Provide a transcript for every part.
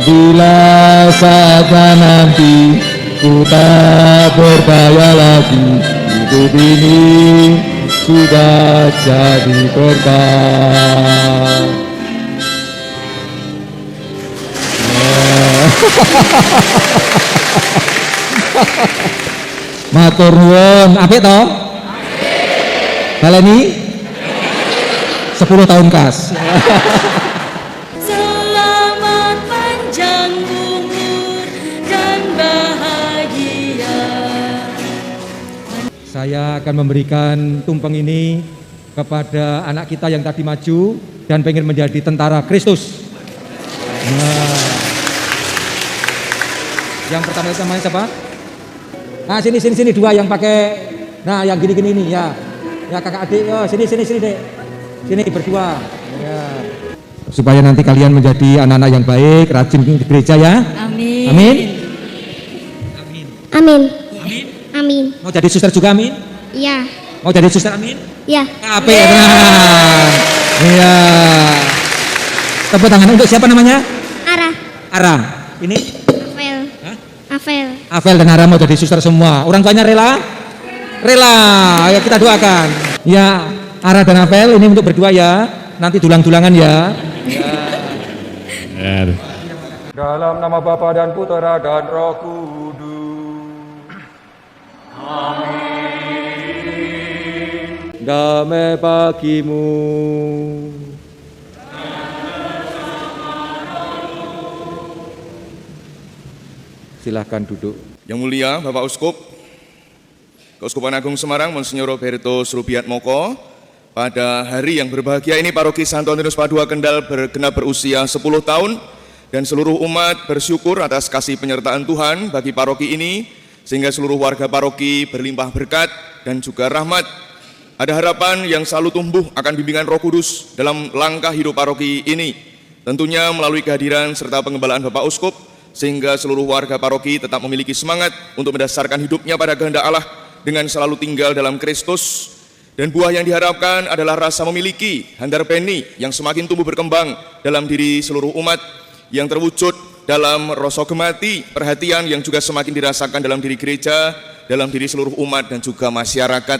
bila saatnya nanti ku tak berdaya lagi, hidup ini sudah jadi berkah. Matur nuwun, apik to? Baleni 10 tahun kas. Selamat panjang umur dan bahagia. Saya akan memberikan tumpeng ini kepada anak kita yang tadi maju dan pengen menjadi tentara Kristus. Nah, yang pertama namanya siapa? Nah, sini dua yang pakai. Nah, yang gini ini ya. Ya kakak adik, yo sini dek. Sini berdua. Ya. Supaya nanti kalian menjadi anak-anak yang baik, rajin di gereja ya. Amin. Amin. Amin. Amin. Mau jadi suster juga amin? Iya. Mau jadi suster amin? Iya. Apik, tenang. Iya. Tepuk tangan untuk siapa namanya? Ara. Ini? Avel. Hah? Avel. Avel dan Ara mau jadi suster semua. Orang tuanya rela? Rela. Ayo kita doakan. Ya, Ara dan Avel ini untuk berdua ya. Nanti dulang-dulangan ya. Ya. Dalam nama Bapa dan Putera dan Roh Kudus. Amin. Damai bagimu. Silahkan duduk. Yang mulia Bapak Uskup, Keuskupan Agung Semarang Monsinyur Robertus Rubiat Moko, pada hari yang berbahagia ini Paroki Santo Antonius Padua Kendal bergenap berusia 10 tahun dan seluruh umat bersyukur atas kasih penyertaan Tuhan bagi paroki ini sehingga seluruh warga paroki berlimpah berkat dan juga rahmat. Ada harapan yang selalu tumbuh akan bimbingan Roh Kudus dalam langkah hidup paroki ini, tentunya melalui kehadiran serta pengembalaan Bapak Uskup, sehingga seluruh warga paroki tetap memiliki semangat untuk mendasarkan hidupnya pada kehendak Allah dengan selalu tinggal dalam Kristus. Dan buah yang diharapkan adalah rasa memiliki handar-beni yang semakin tumbuh berkembang dalam diri seluruh umat, yang terwujud dalam rasa gemati, perhatian yang juga semakin dirasakan dalam diri gereja, dalam diri seluruh umat dan juga masyarakat.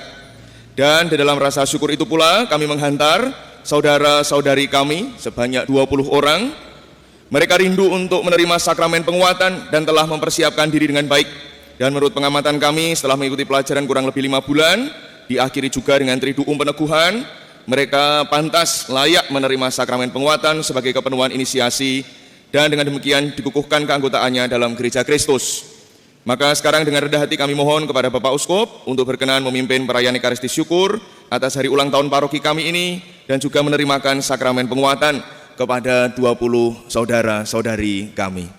Dan di dalam rasa syukur itu pula kami menghantar saudara-saudari kami sebanyak 20 orang. Mereka rindu untuk menerima sakramen penguatan dan telah mempersiapkan diri dengan baik. Dan menurut pengamatan kami setelah mengikuti pelajaran kurang lebih 5 bulan, diakhiri juga dengan triduum peneguhan, mereka pantas layak menerima sakramen penguatan sebagai kepenuhan inisiasi dan dengan demikian dikukuhkan keanggotaannya dalam Gereja Kristus. Maka sekarang dengan rendah hati kami mohon kepada Bapak Uskup untuk berkenan memimpin perayaan Ekaristi Syukur atas hari ulang tahun paroki kami ini dan juga menerimakan sakramen penguatan kepada 20 saudara-saudari kami.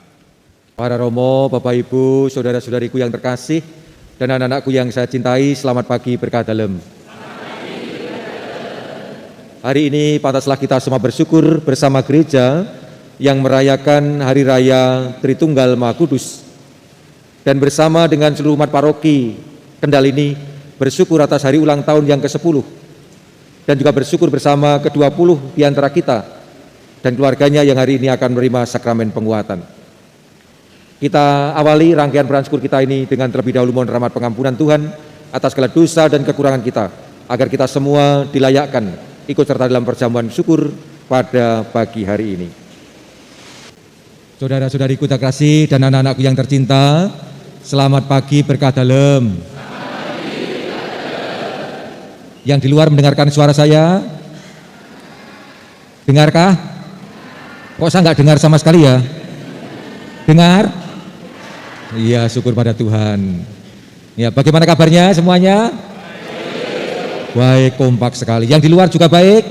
Para Romo, Bapak Ibu, saudara-saudariku yang terkasih dan anak-anakku yang saya cintai, selamat pagi berkah dalem. Hari ini pantaslah kita semua bersyukur bersama gereja yang merayakan Hari Raya Tritunggal Maha Kudus. Dan bersama dengan seluruh umat paroki Kendal ini bersyukur atas hari ulang tahun yang ke-10. Dan juga bersyukur bersama ke-20 di antara kita dan keluarganya yang hari ini akan menerima sakramen penguatan. Kita awali rangkaian peran syukur kita ini dengan terlebih dahulu mohon rahmat pengampunan Tuhan atas segala dosa dan kekurangan kita, agar kita semua dilayakkan ikut serta dalam perjamuan syukur pada pagi hari ini. Saudara-saudariku terkasih dan anak-anakku yang tercinta, selamat pagi berkah dalem. Yang di luar mendengarkan suara saya? Dengarkah? Kok saya nggak dengar sama sekali ya? Dengar? Iya, syukur pada Tuhan. Ya, bagaimana kabarnya semuanya? Baik, kompak sekali. Yang di luar juga baik?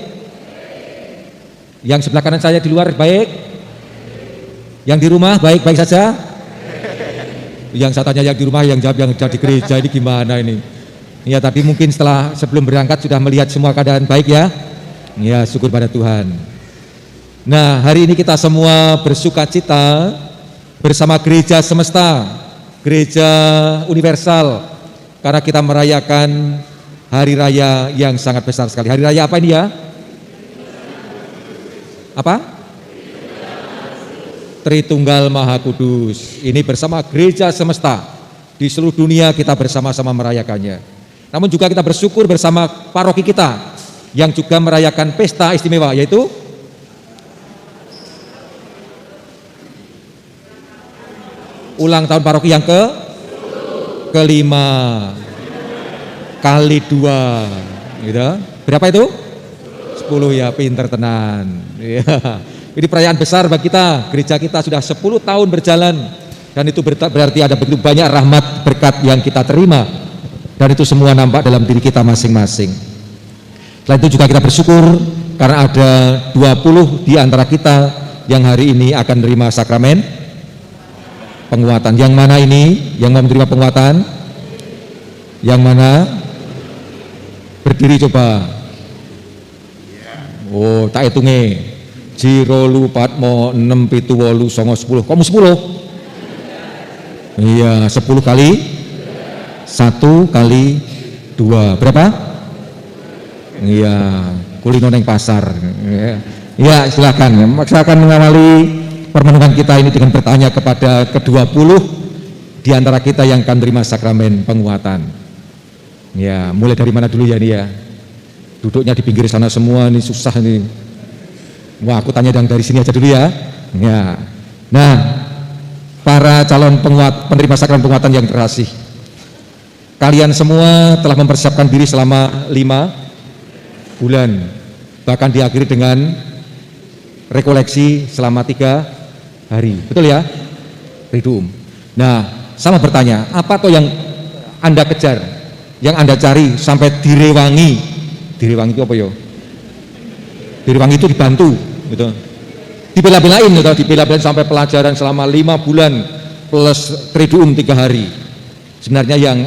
Yang sebelah kanan saya di luar baik? Yang di rumah baik-baik saja? Yang saya tanya yang di rumah, yang jawab yang ada di gereja, ini gimana ini? Ya, tadi mungkin sebelum berangkat sudah melihat semua keadaan baik ya? Ya, syukur pada Tuhan. Nah, hari ini kita semua bersukacita bersama gereja semesta, gereja universal, karena kita merayakan hari raya yang sangat besar sekali. Hari raya apa ini ya? Apa? Tritunggal Maha Kudus. Ini bersama gereja semesta di seluruh dunia kita bersama-sama merayakannya. Namun juga kita bersyukur bersama paroki kita yang juga merayakan pesta istimewa, yaitu ulang tahun paroki yang kelima kali 2 gitu. Berapa itu? 10 ya, pinter tenan ya. Ini perayaan besar bagi kita. Gereja kita sudah 10 tahun berjalan, dan itu berarti ada begitu banyak rahmat berkat yang kita terima, dan itu semua nampak dalam diri kita masing-masing. Selain itu juga kita bersyukur karena ada 20 di antara kita yang hari ini akan menerima sakramen penguatan. Yang mana ini yang mau menerima penguatan? Yang mana? Berdiri coba. Oh, tak hitungnya. Jiro lupat mo 6 7 8 9 10. Kamu 10? Iya, 10 kali 1 kali 2. Berapa? Iya, kulino neng pasar. Ya, silakan mengawali permenungan kita ini dengan bertanya kepada ke-20 di antara kita yang akan menerima sakramen penguatan. Ya, mulai dari mana dulu ya ini ya? Duduknya di pinggir sana semua, ini susah nih. Wah, aku tanya dari sini aja dulu ya. Ya. Nah, para calon penerima sakramen penguatan yang terkasih, kalian semua telah mempersiapkan diri selama 5 bulan, bahkan diakhiri dengan rekoleksi selama 3 hari, betul ya? Triduum. Nah, sama bertanya, apa tuh yang Anda kejar, yang Anda cari sampai direwangi? Direwangi itu apa ya? Direwangi itu dibantu, gitu. Dibela-belain, gitu. Dibela-belain sampai pelajaran selama 5 bulan plus Triduum 3 hari. Sebenarnya yang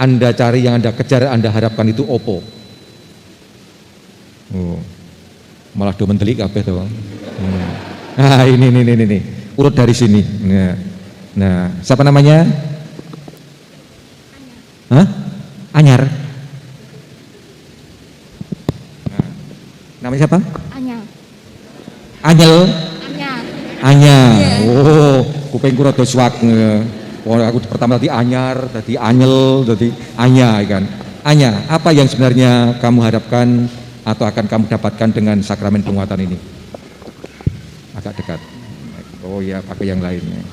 Anda cari, yang Anda kejar, Anda harapkan itu opo? Oh, malah do mendelik kabeh to. Nah, ini. Urut dari sini. Nah, siapa namanya? Hah? Anyar. Nah, namanya siapa? Anya. Anyel. Anya. Yeah. Oh, kupingku rada swak. Oh, aku pertama tadi Anyar, tadi Anyel, tadi Anya kan. Anya, apa yang sebenarnya kamu harapkan atau akan kamu dapatkan dengan sakramen penguatan ini? Agak dekat. Oh ya, pakai yang lainnya.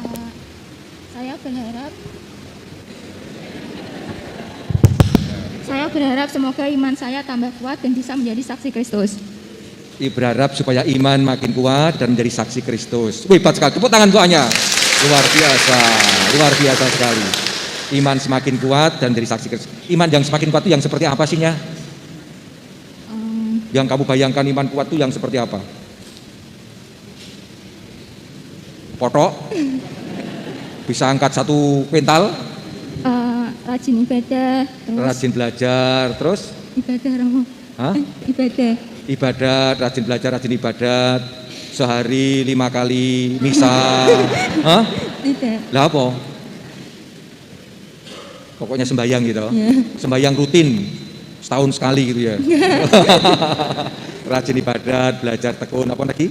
Saya berharap semoga iman saya tambah kuat dan bisa menjadi saksi Kristus. Berharap supaya iman makin kuat dan menjadi saksi Kristus. Hebat sekali, tepuk tangan doanya. Luar biasa sekali. Iman semakin kuat dan menjadi saksi Kristus. Iman yang semakin kuat itu yang seperti apa sihnya? Yang kamu bayangkan iman kuat itu yang seperti apa? Potok? Bisa angkat 1 kuintal? Rajin ibadah, terus Rajin belajar, terus? Ibadah, Romo. Hah? Ibadat, rajin belajar, rajin ibadat. Sehari 5 kali misa. Hah? Tidak. Lah apa? Pokoknya sembahyang gitu. Ya. Sembahyang rutin. Setahun sekali gitu ya. Rajin ibadat, belajar tekun, apa lagi?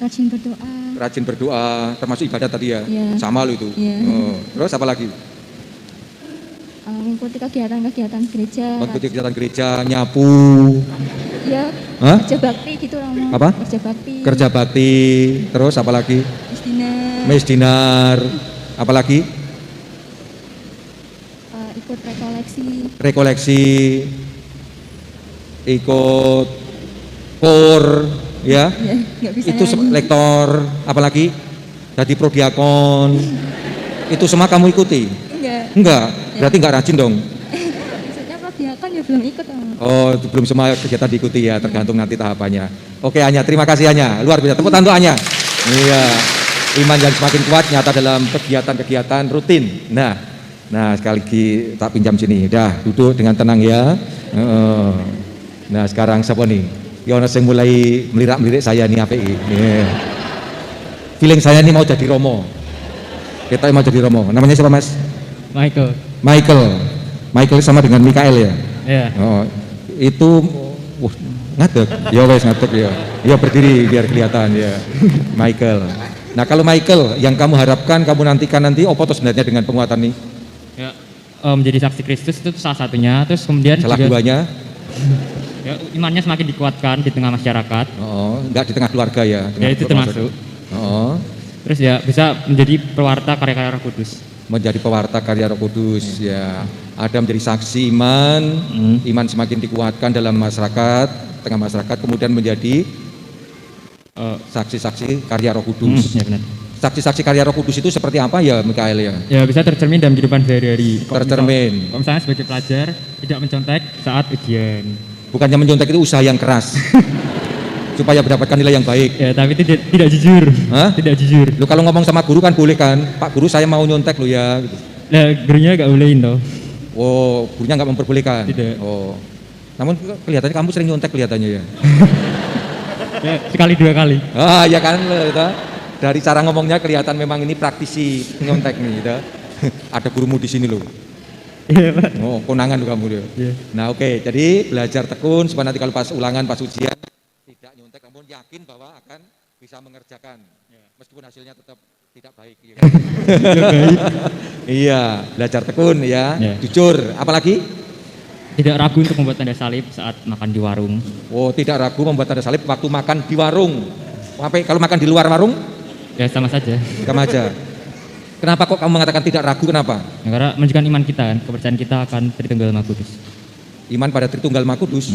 Rajin berdoa. Rajin berdoa, termasuk ibadat tadi ya. Ya. Sama lo itu. Ya. Oh. Terus apa lagi? Mengikuti kegiatan-kegiatan gereja. Mengikuti kegiatan gereja, nyapu. Ya. Hah? Kerja bakti gitu, Romo. Apa? Kerja bakti. Kerja bakti. Terus apa lagi? Mes Dinar. Apa lagi? Ikut Rekoleksi. Ikut kor, ya. Ya, nggak bisa Itu nyanyi. lektor, apalagi jadi prodiakon. Itu semua kamu ikuti? Enggak. Berarti enggak rajin dong. Maksudnya prodiakon ya belum ikut, Romo. Oh, itu belum semua kegiatan diikuti ya, tergantung nanti tahapannya. Oke Anya, terima kasih Anya. Luar biasa. Tepuk tangan untuk Anya. Iya. Iman yang semakin kuat nyata dalam kegiatan-kegiatan rutin. Nah sekali lagi tak pinjam sini. Dah, duduk dengan tenang ya. Nah, sekarang siapa nih? Yono yang mulai melirik-melirik saya nih API. Yeah. Feeling saya nih mau jadi Romo. Kita mau jadi Romo. Namanya siapa Mas? Michael sama dengan Mikael ya? Iya. Oh, itu ngadeg. Ya wes ngadeg ya. Ya berdiri biar kelihatan ya. Michael. Nah kalau Michael, yang kamu harapkan, kamu nantikan nanti, apa tuh sebenarnya dengan penguatan ini? Ya, menjadi saksi Kristus itu salah satunya. Terus kemudian Salah juga, duanya? ya, imannya semakin dikuatkan di tengah masyarakat. Oh, enggak di tengah keluarga ya? Ya itu termasuk. Oh, Terus ya bisa menjadi pewarta karya-karya Roh Kudus. menjadi pewarta karya Roh Kudus ya. Ada menjadi saksi iman, iman semakin dikuatkan dalam masyarakat, tengah masyarakat, kemudian menjadi saksi-saksi karya Roh Kudus. Ya benar. Saksi-saksi karya Roh Kudus itu seperti apa ya, Mikael ya? Ya bisa tercermin dalam kehidupan sehari-hari. Tercermin. Kalau misalnya sebagai pelajar tidak mencontek saat ujian. Bukannya mencontek itu usaha yang keras supaya mendapatkan nilai yang baik. Ya tapi tidak jujur. Hah? Tidak jujur. Lu kalau ngomong sama guru kan boleh kan, Pak Guru saya mau nyontek lo ya. Gitu. Nah gurunya gak bolehin toh. Oh, gurunya nggak memperbolehkan. Tidak. Oh, namun kelihatannya kamu sering nyontek kelihatannya ya. Ya, sekali 2 kali. Ah ya kan lo, gitu. Dari cara ngomongnya kelihatan memang ini praktisi nyontek nih. Gitu. Ada gurumu di sini loh. Iya Pak. Oh, konangan lo kamu dia. Iya. Nah oke, jadi belajar tekun supaya nanti kalau pas ulangan, pas ujian tidak nyontek, namun yakin bahwa akan bisa mengerjakan, meskipun hasilnya tetap tidak baik. Ya kan? Iya, belajar tekun ya, Ya. jujur. Apalagi? Tidak ragu untuk membuat tanda salib saat makan di warung. Oh, tidak ragu membuat tanda salib waktu makan di warung. Kalau makan di luar warung, Ya sama saja. sama aja. Kenapa kok kamu mengatakan tidak ragu? Kenapa? Ya, karena menunjukkan iman kita kan, kepercayaan kita akan Tritunggal Maha Kudus. Iman pada Tritunggal Maha Kudus.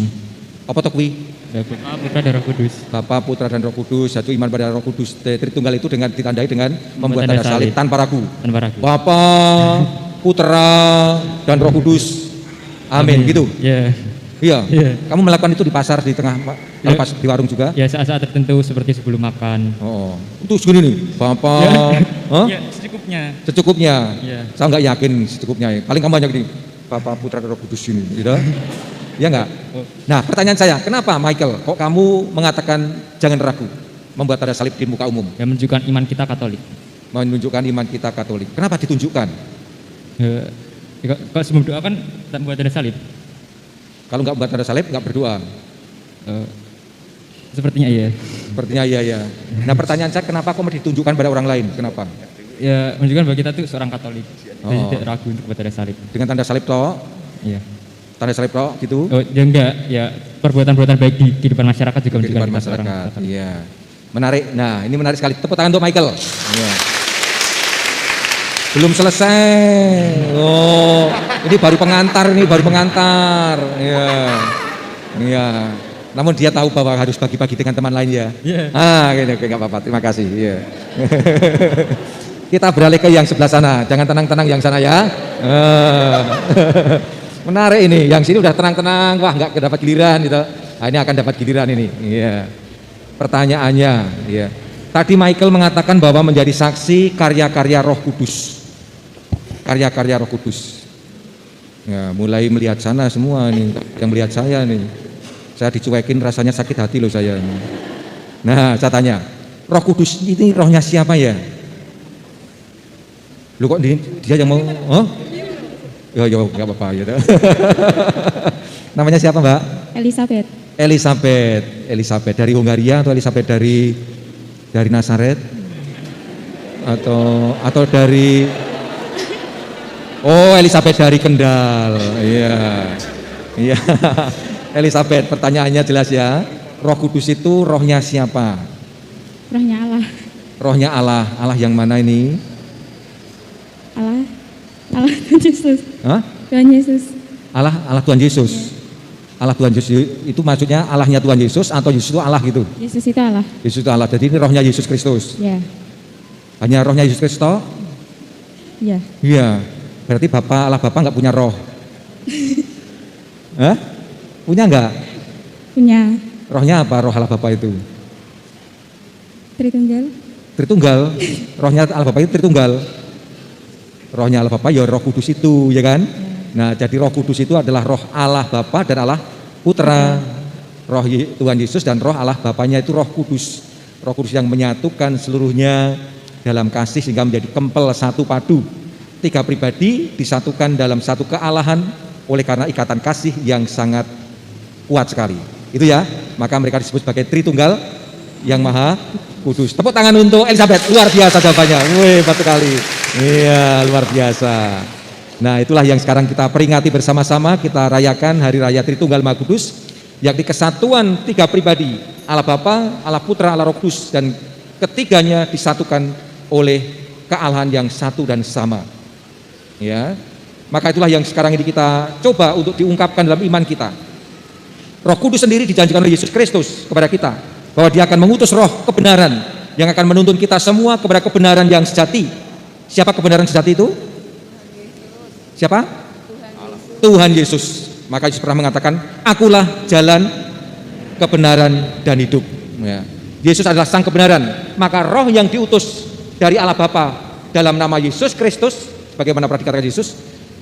Apa tuh kuwi? Ya, Bapa, Putra dan Roh Kudus. Bapa, Putra dan Roh Kudus. Satu iman pada Roh Kudus. Tritunggal itu dengan ditandai dengan membuat tanda salib tanpa ragu. Tanpa ragu. Bapa, Putra dan Roh Kudus. Amin. Gitu. Ya. Iya. Iya. Kamu melakukan itu di pasar, di tengah, kalau pas di warung juga? Ya saat-saat tertentu seperti sebelum makan. Oh, itu segini nih, Bapak. Hah? Ya secukupnya. Secukupnya. Iya. Saya nggak yakin secukupnya. Paling kamu hanya gini, Bapak, Putra dan Roh Kudus ini, gitu. Ya nggak? Nah, pertanyaan saya, kenapa Michael, kok kamu mengatakan jangan ragu membuat tanda salib di muka umum, Ya menunjukkan iman kita Katolik. menunjukkan iman kita Katolik? Kenapa ditunjukkan? Ya, kalau sebelum doa kan tak buat tanda salib. Kalau nggak buat tanda salib, nggak berdoa. Sepertinya iya. Sepertinya iya ya. Nah, pertanyaan saya, kenapa kok ditunjukkan pada orang lain? Kenapa? Ya menunjukkan bahwa kita tuh seorang Katolik. Jadi Oh. tidak ragu untuk buat tanda salib. Dengan tanda salib toh, Iya. tanda salib toh, gitu? Oh, ya enggak, ya perbuatan-perbuatan baik di kehidupan masyarakat juga menunjukkan Kehidupan kita seorang masyarakat. Katolik. Iya. Menarik. Nah, ini menarik sekali. Tepuk tangan untuk Michael. Iya. Belum selesai. Oh, ini baru pengantar, ini baru pengantar. Iya. Iya. Namun dia tahu bahwa harus bagi-bagi dengan teman lain ya. Iya. Ah, oke, nggak apa-apa. Terima kasih. Iya. Kita beralih ke yang sebelah sana. Jangan tenang-tenang yang sana ya. Menarik ini. Yang sini udah tenang-tenang. Wah, nggak dapat giliran gitu. Nah, ini akan dapat giliran ini. Iya. Pertanyaannya, iya. Tadi Michael mengatakan bahwa menjadi saksi karya-karya Roh Kudus. Karya-karya Roh Kudus. Ya, mulai melihat sana semua nih, yang melihat saya nih. Saya dicuekin rasanya sakit hati loh saya. Nah, saya tanya, Roh Kudus ini rohnya siapa ya? Lu kok dia yang mau? Oh? Ya, nggak apa-apa ya. Namanya siapa, Mbak? Elizabeth. Elizabeth dari Hungaria atau Elizabeth dari Nazaret atau dari Elizabeth dari Kendal. Iya. Iya. Elizabeth, pertanyaannya jelas ya. Roh Kudus itu rohnya siapa? Rohnya Allah. Rohnya Allah. Allah yang mana ini? Allah Tuhan Yesus. Hah? Tuhan Yesus. Allah Tuhan Yesus. Allah Tuhan Yesus itu maksudnya Allahnya Tuhan Yesus atau Yesus itu Allah gitu? Yesus itu Allah. Yesus itu Allah. Jadi ini rohnya Yesus Kristus. Ya. Hanya rohnya Yesus Kristus? Ya. Iya. Berarti Allah Bapa nggak punya roh? Hah? Punya nggak? Punya. Rohnya apa roh Allah Bapa itu? Tritunggal. Tritunggal. Rohnya Allah Bapa itu Tritunggal. Rohnya Allah Bapa ya Roh Kudus itu, ya kan? Nah, jadi Roh Kudus itu adalah roh Allah Bapa dan Allah Putra. Roh Tuhan Yesus dan roh Allah Bapanya itu Roh Kudus. Roh Kudus yang menyatukan seluruhnya dalam kasih sehingga menjadi kempel satu padu. Tiga pribadi disatukan dalam satu kealahan oleh karena ikatan kasih yang sangat kuat sekali. Itu ya, maka mereka disebut sebagai Tritunggal yang Maha Kudus. Tepuk tangan untuk Elizabeth, luar biasa jawabannya. Wih, betul kali. Iya, luar biasa. Nah, itulah yang sekarang kita peringati bersama-sama, kita rayakan Hari Raya Tritunggal Maha Kudus, yakni kesatuan tiga pribadi, Allah Bapa, Allah Putra, Allah Roh Kudus, dan ketiganya disatukan oleh kealahan yang satu dan sama. Ya, maka itulah yang sekarang ini kita coba untuk diungkapkan dalam iman kita. Roh Kudus sendiri dijanjikan oleh Yesus Kristus kepada kita bahwa Dia akan mengutus Roh kebenaran yang akan menuntun kita semua kepada kebenaran yang sejati. Siapa kebenaran sejati itu? Siapa? Tuhan Yesus. Maka Yesus pernah mengatakan, "Akulah jalan, kebenaran dan hidup." Ya. Yesus adalah sang kebenaran. Maka Roh yang diutus dari Allah Bapa dalam nama Yesus Kristus, bagaimana pernah dikatakan Yesus,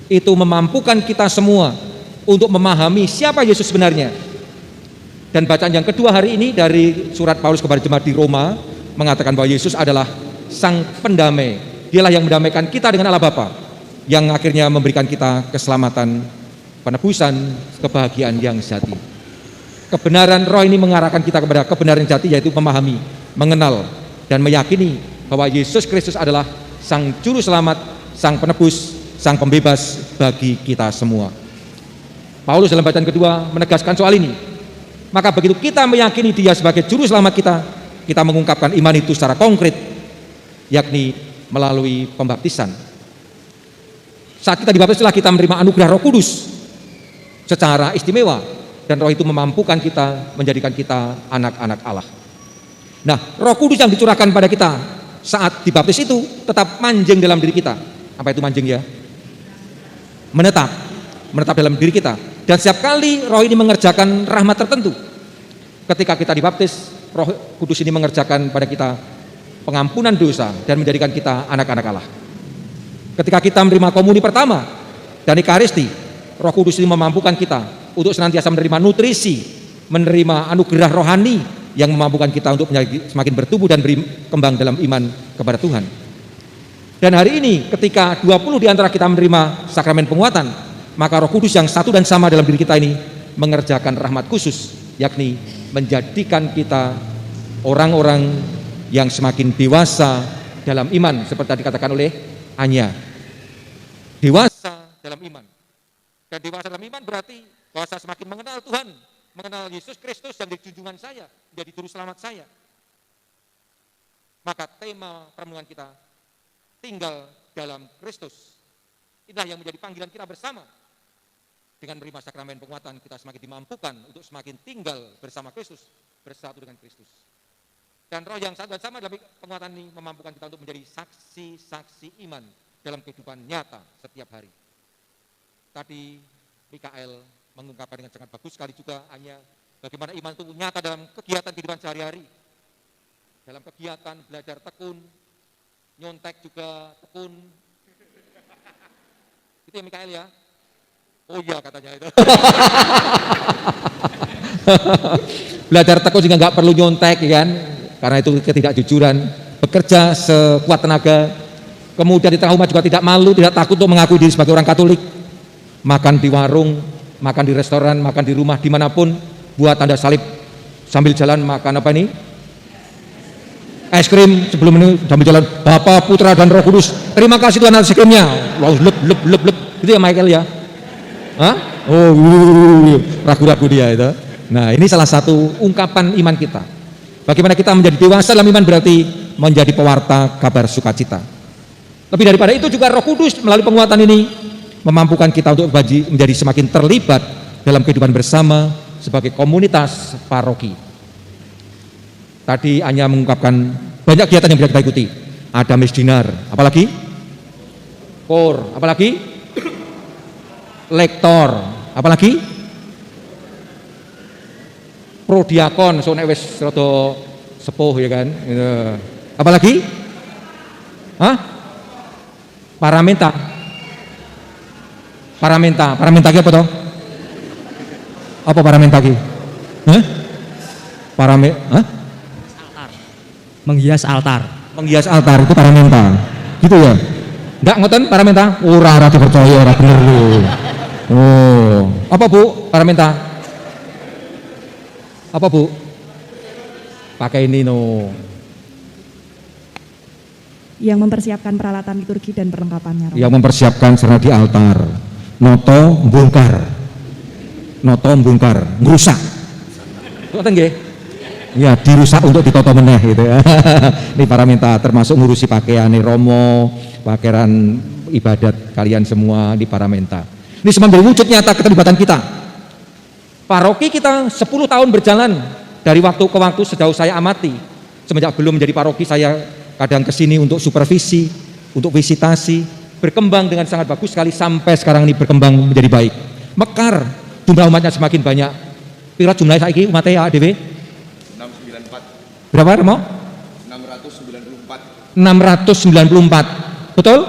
itu memampukan kita semua untuk memahami siapa Yesus sebenarnya. Dan bacaan yang kedua hari ini dari surat Paulus kepada jemaat di Roma mengatakan bahwa Yesus adalah sang pendamai. Dialah yang mendamaikan kita dengan Allah Bapa, yang akhirnya memberikan kita keselamatan, penebusan, kebahagiaan yang sejati. Kebenaran Roh ini mengarahkan kita kepada kebenaran jati, yaitu memahami, mengenal, dan meyakini bahwa Yesus Kristus adalah sang juru selamat, sang penebus, sang pembebas bagi kita semua. Paulus dalam bacaan kedua menegaskan soal ini. Maka begitu kita meyakini Dia sebagai juru selamat kita mengungkapkan iman itu secara konkret, yakni melalui pembaptisan. Saat kita dibaptis, setelah kita menerima anugerah Roh Kudus secara istimewa, dan Roh itu memampukan kita, menjadikan kita anak-anak Allah. Nah, Roh Kudus yang dicurahkan pada kita saat dibaptis itu tetap manjing dalam diri kita. Apa itu manjing ya? Menetap dalam diri kita. Dan setiap kali Roh ini mengerjakan rahmat tertentu, ketika kita dibaptis, Roh Kudus ini mengerjakan pada kita pengampunan dosa dan menjadikan kita anak-anak Allah. Ketika kita menerima komuni pertama dan Ekaristi, Roh Kudus ini memampukan kita untuk senantiasa menerima nutrisi, menerima anugerah rohani yang memampukan kita untuk menjadi semakin bertumbuh dan berkembang dalam iman kepada Tuhan. Dan hari ini ketika 20 di antara kita menerima sakramen penguatan, maka Roh Kudus yang satu dan sama dalam diri kita ini mengerjakan rahmat khusus, yakni menjadikan kita orang-orang yang semakin dewasa dalam iman, seperti tadi dikatakan oleh Anya. Dewasa dalam iman. Dan dewasa dalam iman berarti bahwa saya semakin mengenal Tuhan, mengenal Yesus Kristus yang jadi junjungan saya, menjadi juru selamat saya. Maka tema permenungan kita tinggal dalam Kristus. Inilah yang menjadi panggilan kita bersama. Dengan menerima sakramen penguatan, kita semakin dimampukan untuk semakin tinggal bersama Kristus, bersatu dengan Kristus. Dan Roh yang satu dan sama dalam penguatan ini memampukan kita untuk menjadi saksi-saksi iman dalam kehidupan nyata setiap hari. Tadi Mikael mengungkapkan dengan sangat bagus sekali juga hanya bagaimana iman itu nyata dalam kegiatan kehidupan sehari-hari. Dalam kegiatan belajar tekun, nyontek juga tekun. Itu ya Mikael ya? Oh iya katanya itu. Belajar tekun juga nggak perlu nyontek ya kan, karena itu ketidakjujuran. Bekerja sekuat tenaga, kemudian di tengah umat juga tidak malu, tidak takut untuk mengakui diri sebagai orang Katolik. Makan di warung, makan di restoran, makan di rumah, dimanapun, buat tanda salib sambil jalan makan apa ini? Es krim sebelum ini sambil jalan, Bapa, Putra dan Roh Kudus. Terima kasih Tuhan atas es krimnya. Lep. Itu ya Michael ya? Hah? Oh, ragu-ragu dia itu. Nah, ini salah satu ungkapan iman kita. Bagaimana kita menjadi dewasa dalam iman berarti menjadi pewarta kabar sukacita. Lebih daripada itu juga Roh Kudus melalui penguatan ini memampukan kita untuk menjadi semakin terlibat dalam kehidupan bersama sebagai komunitas paroki. Tadi hanya mengungkapkan banyak kegiatan yang bisa kita ikuti. Ada misdinar, apalagi? Kor, apalagi? Lektor, apalagi? Prodiakon, so nek wis rada sepuh ya kan. Apalagi? Hah? Paramenta ki apa toh? Apa paramenta ki? Hah? Hah? Menghias altar. Menghias altar itu paramenta. Gitu ya? Enggak ngoten paramenta? Ora dipercaya, ora bener lho. Oh, apa Bu? Paramenta? Apa Bu? Pakai ini no. yang mempersiapkan peralatan liturgi dan perlengkapannya. Romo. Yang mempersiapkan sarana di altar. Noto bongkar, ngrusak. Ngoten nggih? Ya, dirusak untuk ditoto meneh gitu ya. Ini paramenta termasuk ngurusi pakaiane Romo, pakaian ibadat kalian semua di paramenta. Ini semua menjadi wujud nyata keterlibatan kita. Paroki kita 10 tahun berjalan dari waktu ke waktu sejauh saya amati. Semenjak belum menjadi paroki saya kadang kesini untuk supervisi, untuk visitasi, berkembang dengan sangat bagus sekali sampai sekarang ini berkembang menjadi baik. Mekar, jumlah umatnya semakin banyak. Pira jumlahnya saiki umatnya ya ADW? 694. Berapa Romo? 694. 694. Betul?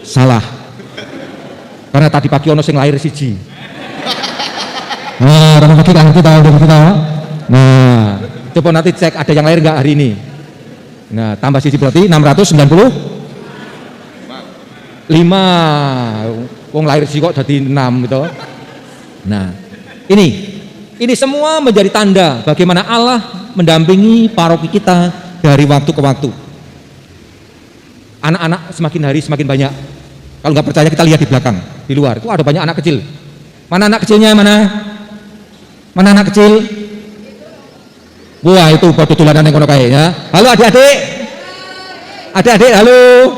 Salah. Karena tadi pagi ono sing lahir siji. Nah, Romo pagi kan kita udah kita. Nah, coba nanti cek ada yang lahir enggak hari ini. Nah, tambah siji berarti 695. Wong lahir siji kok jadi 6 gitu. Nah, ini semua menjadi tanda bagaimana Allah mendampingi paroki kita dari waktu ke waktu. Anak-anak semakin hari semakin banyak. Kalau nggak percaya kita lihat di belakang, di luar itu ada banyak anak kecil. Mana anak kecilnya? Mana anak kecil? Wah, itu pada tulanan yang kono kayaknya. Halo adik-adik, halo.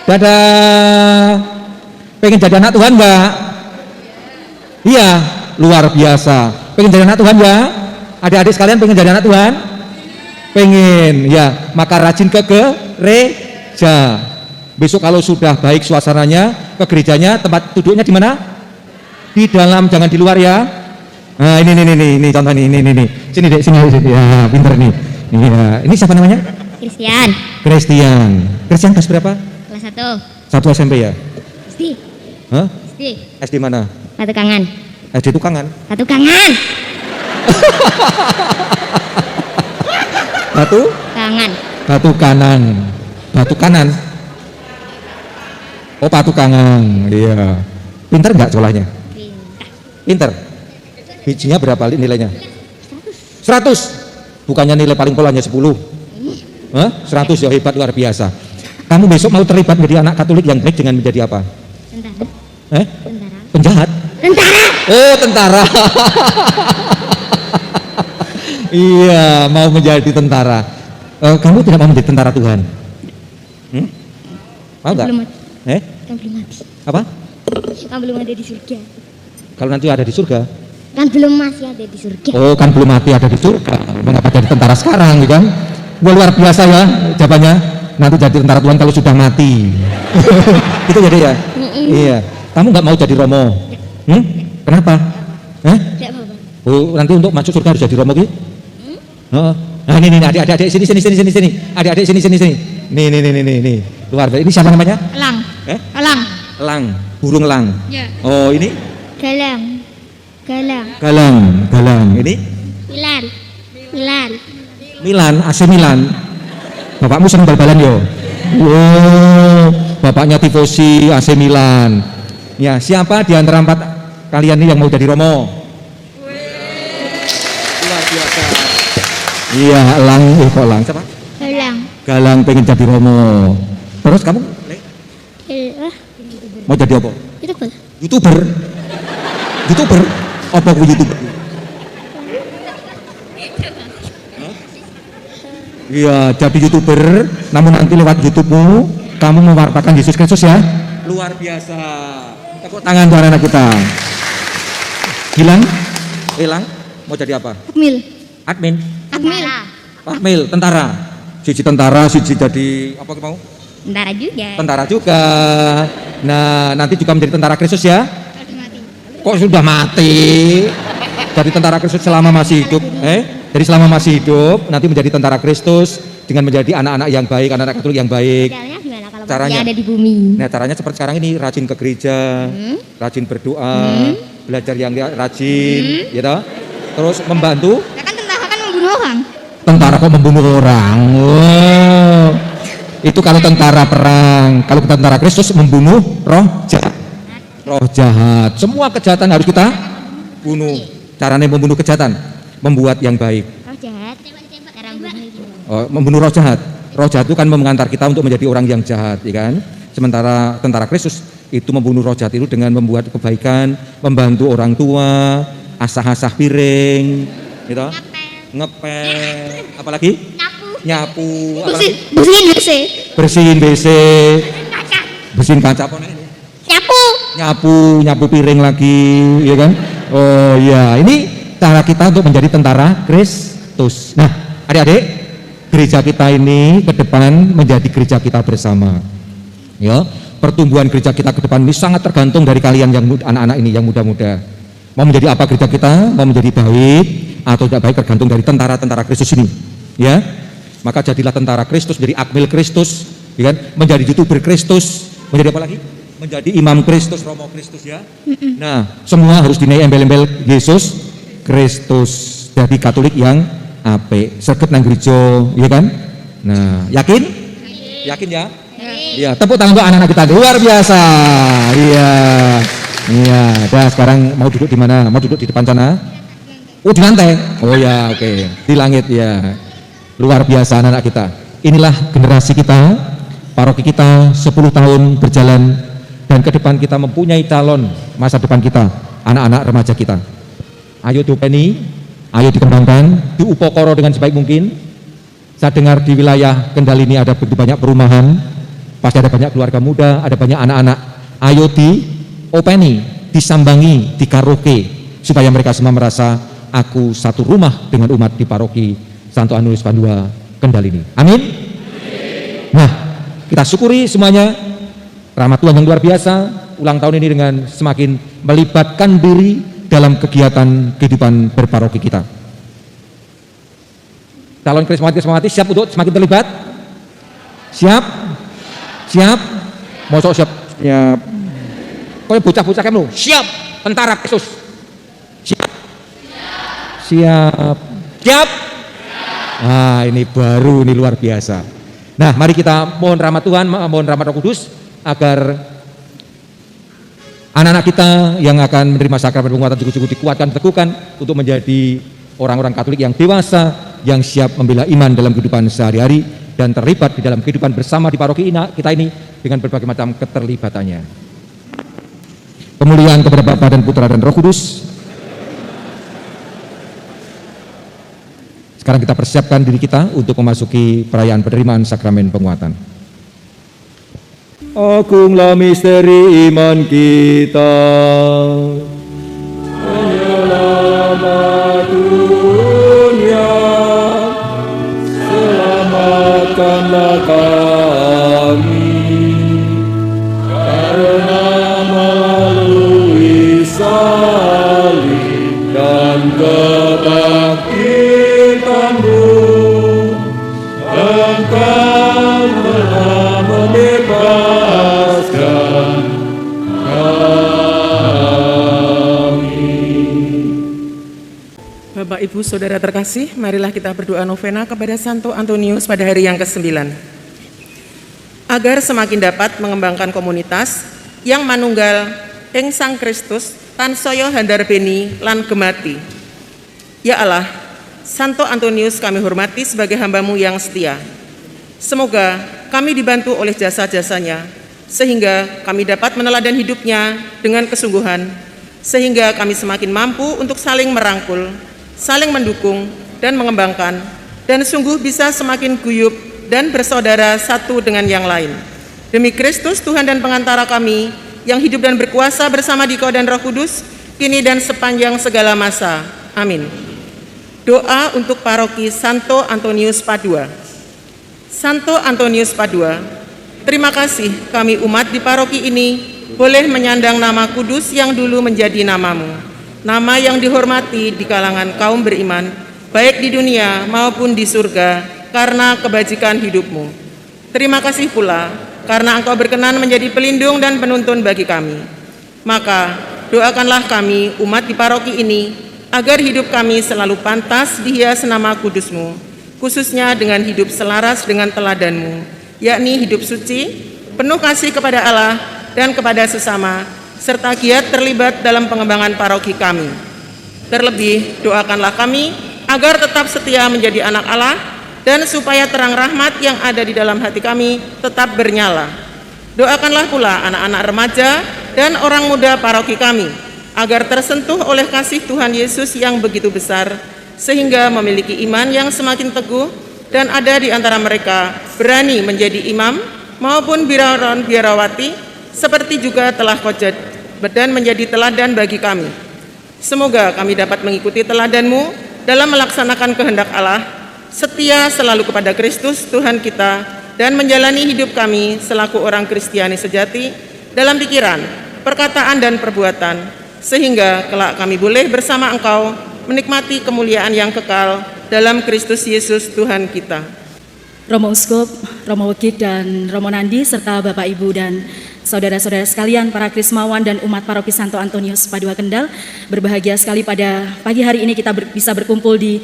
Dadah. Pengen jadi anak Tuhan nggak? Iya, luar biasa. Pengen jadi anak Tuhan ya? Adik-adik sekalian pengen jadi anak Tuhan? Pengen, ya. Maka rajin ke gereja. Besok kalau sudah baik suasananya, ke gerejanya, tempat duduknya di mana? Di dalam, jangan di luar ya. Nah, ini contoh ini. Sini Dek, sini. Ya, pinter nih. Iya, ini siapa namanya? Christian. Christian kelas berapa? Kelas 1 1. SMP ya? SD. Hah? SD. SD mana? Patukangan. SD Tukangan. Patukangan. Batu kanan. Oh, Patukangan. Iya. Pinter nggak sekolahnya? Pinter. Bijinya berapa nilainya? 100. Bukannya nilai paling pol hanya 10. Hah? 100 ya, hebat, luar biasa. Kamu besok mau terlibat menjadi anak Katolik yang baik dengan menjadi apa? Tentara. Penjahat? Oh, tentara. Iya, mau menjadi tentara. Kamu tidak mau menjadi tentara Tuhan? Mau nggak? Belum mati. Kan belum mati. Apa? Kan belum ada di surga. Kalau nanti ada di surga? Kan belum masih ada di surga. Oh, kan belum mati ada di surga. Mengapa jadi tentara sekarang, gitu kan? Wah, luar biasa ya jawabannya. Nanti jadi tentara Tuhan kalau sudah mati. Itu jadi ya? Iya. Kamu nggak mau jadi Romo? Kenapa? Tidak apa-apa. Oh, nanti untuk masuk surga harus jadi Romo gitu? Nah, ini adik-adik sini. Adik-adik sini. Nih. Luar biasa. Ini siapa namanya? Elang. Elang. Elang, burung elang. Ya. Oh, ini? Galang. Ini? Milan. AC Milan. Bapakmu sering bal-balan yo. Wow, bapaknya tifosi AC Milan. Ya, siapa di antara 4 kalian ini yang mau jadi Romo? Luar biasa. Iya, elang, kok elang siapa? Galang pengen jadi Romo. Terus kamu? Mau jadi apa? YouTuber. Apa aku YouTuber? Iya, jadi YouTuber, namun nanti lewat YouTube-mu kamu mewartakan Yesus Kristus ya. Luar biasa. Tepuk tangan buat anak kita. Hilang? Mau jadi apa? Admin. Tentara. Siji tentara, siji jadi apa mau? Tentara juga. Nah, nanti juga menjadi tentara Kristus ya. Kok sudah mati? Jadi tentara Kristus selama masih hidup. Jadi selama masih hidup nanti menjadi tentara Kristus dengan menjadi anak-anak yang baik, anak-anak Katolik yang baik. Caranya ada di bumi. Nah, caranya seperti sekarang ini, rajin ke gereja, rajin berdoa, belajar yang rajin, gitu. Terus membantu. Ya kan tentara kan membunuh orang. Tentara kok membunuh orang? Oh, itu kalau tentara perang. Kalau tentara Kristus membunuh roh jahat. Semua kejahatan harus kita bunuh. Caranya membunuh kejahatan, membuat yang baik. Roh jahat. Cara membunuh. Oh, membunuh roh jahat. roh jahat itu kan mengantar kita untuk menjadi orang yang jahat, ya kan? Sementara tentara Kristus itu membunuh roh jahat itu dengan membuat kebaikan, membantu orang tua, asah-asah piring, gitu, ngepel, apalagi? Nyapu, apalagi? Bersihin WC. Bersihin WC, bersihin kaca, apa nih? Nyapu piring lagi, ya kan? Oh iya, ini cara kita untuk menjadi tentara Kristus. Nah, adik-adik, gereja kita ini ke depan menjadi gereja kita bersama. Ya, pertumbuhan gereja kita ke depan ini sangat tergantung dari kalian yang anak-anak ini yang muda-muda. Mau menjadi apa gereja kita? Mau menjadi baik atau tidak baik tergantung dari tentara-tentara Kristus ini. Ya, maka jadilah tentara Kristus, jadi akmil Kristus, ya kan? Menjadi youtuber Kristus, menjadi apa lagi? Menjadi imam Kristus, Romo Kristus, ya. Nah, semua harus dinaik embel-embel Yesus Kristus. Jadi Katolik yang apik, sregep nang gereja, ya kan? Nah, yakin? Yakin ya? Iya, tepuk tangan untuk anak-anak kita, luar biasa. Iya. Iya, dah sekarang mau duduk di mana? Mau duduk di depan sana? Oh, di lantai. Oh ya, oke. Di langit ya. Luar biasa anak-anak kita. Inilah generasi kita, paroki kita 10 tahun berjalan dan ke depan kita mempunyai calon masa depan kita, anak-anak remaja kita. Ayo diopeni, ayo dikembangkan, diupokoro dengan sebaik mungkin. Saya dengar di wilayah Kendal ini ada begitu banyak perumahan, pasti ada banyak keluarga muda, ada banyak anak-anak. Ayo diopeni, disambangi, dikaraoke, supaya mereka semua merasa aku satu rumah dengan umat di paroki Santo Antonius Padua Kendal ini. Amin. Nah, kita syukuri semuanya. Rahmat Tuhan yang luar biasa, ulang tahun ini dengan semakin melibatkan diri dalam kegiatan kehidupan berparoki kita. Calon krismati siap untuk semakin terlibat? Siap? Siap? Mosok siap? Siap. Kau bocah-bocah kamu, siap, tentara Kristus. Siap? Siap. Siap? Ah, ini baru, ini luar biasa. Nah, mari kita mohon rahmat Tuhan, mohon rahmat Roh Kudus, agar anak-anak kita yang akan menerima sakramen penguatan sungguh-sungguh dikuatkan, diteguhkan untuk menjadi orang-orang Katolik yang dewasa, yang siap membela iman dalam kehidupan sehari-hari dan terlibat di dalam kehidupan bersama di paroki kita ini dengan berbagai macam keterlibatannya. Pemulihan kepada Bapa dan Putra dan Roh Kudus. Sekarang kita persiapkan diri kita untuk memasuki perayaan penerimaan sakramen penguatan. Agunglah misteri iman kita, penyelamat dunia, selamatkanlah kami, karena melalui salib dan kebangkitanmu, Engkau telah membebaskan Bapak, Ibu, Saudara terkasih, marilah kita berdoa novena kepada Santo Antonius pada hari yang ke-9. Agar semakin dapat mengembangkan komunitas yang manunggal ing Sang Kristus tansaya handarbeni lan gemati. Ya Allah, Santo Antonius kami hormati sebagai hamba-Mu yang setia. Semoga kami dibantu oleh jasa-jasanya, sehingga kami dapat meneladan hidupnya dengan kesungguhan, sehingga kami semakin mampu untuk saling merangkul, saling mendukung dan mengembangkan, dan sungguh bisa semakin guyup dan bersaudara satu dengan yang lain. Demi Kristus Tuhan dan pengantara kami, yang hidup dan berkuasa bersama Dikau dan Roh Kudus, kini dan sepanjang segala masa. Amin. Doa untuk paroki Santo Antonius Padua. Santo Antonius Padua, terima kasih kami umat di paroki ini boleh menyandang nama kudus yang dulu menjadi namamu, nama yang dihormati di kalangan kaum beriman, baik di dunia maupun di surga, karena kebajikan hidupmu. Terima kasih pula karena Engkau berkenan menjadi pelindung dan penuntun bagi kami. Maka doakanlah kami umat di paroki ini agar hidup kami selalu pantas dihias nama kudus-Mu, khususnya dengan hidup selaras dengan teladan-Mu, yakni hidup suci, penuh kasih kepada Allah dan kepada sesama, serta giat terlibat dalam pengembangan paroki kami. Terlebih, doakanlah kami agar tetap setia menjadi anak Allah, dan supaya terang rahmat yang ada di dalam hati kami tetap bernyala. Doakanlah pula anak-anak remaja dan orang muda paroki kami, agar tersentuh oleh kasih Tuhan Yesus yang begitu besar, sehingga memiliki iman yang semakin teguh, dan ada di antara mereka berani menjadi imam maupun biarawati, seperti juga telah kojat dan menjadi teladan bagi kami. Semoga kami dapat mengikuti teladan-Mu dalam melaksanakan kehendak Allah, setia selalu kepada Kristus Tuhan kita, dan menjalani hidup kami selaku orang Kristiani sejati dalam pikiran, perkataan, dan perbuatan, sehingga kelak kami boleh bersama Engkau menikmati kemuliaan yang kekal dalam Kristus Yesus Tuhan kita. Romo Uskup, Romo Wekik, dan Romo Nandi, serta Bapak Ibu dan saudara-saudara sekalian, para Krismawan dan umat paroki Santo Antonius Padua Kendal, berbahagia sekali pada pagi hari ini kita bisa berkumpul di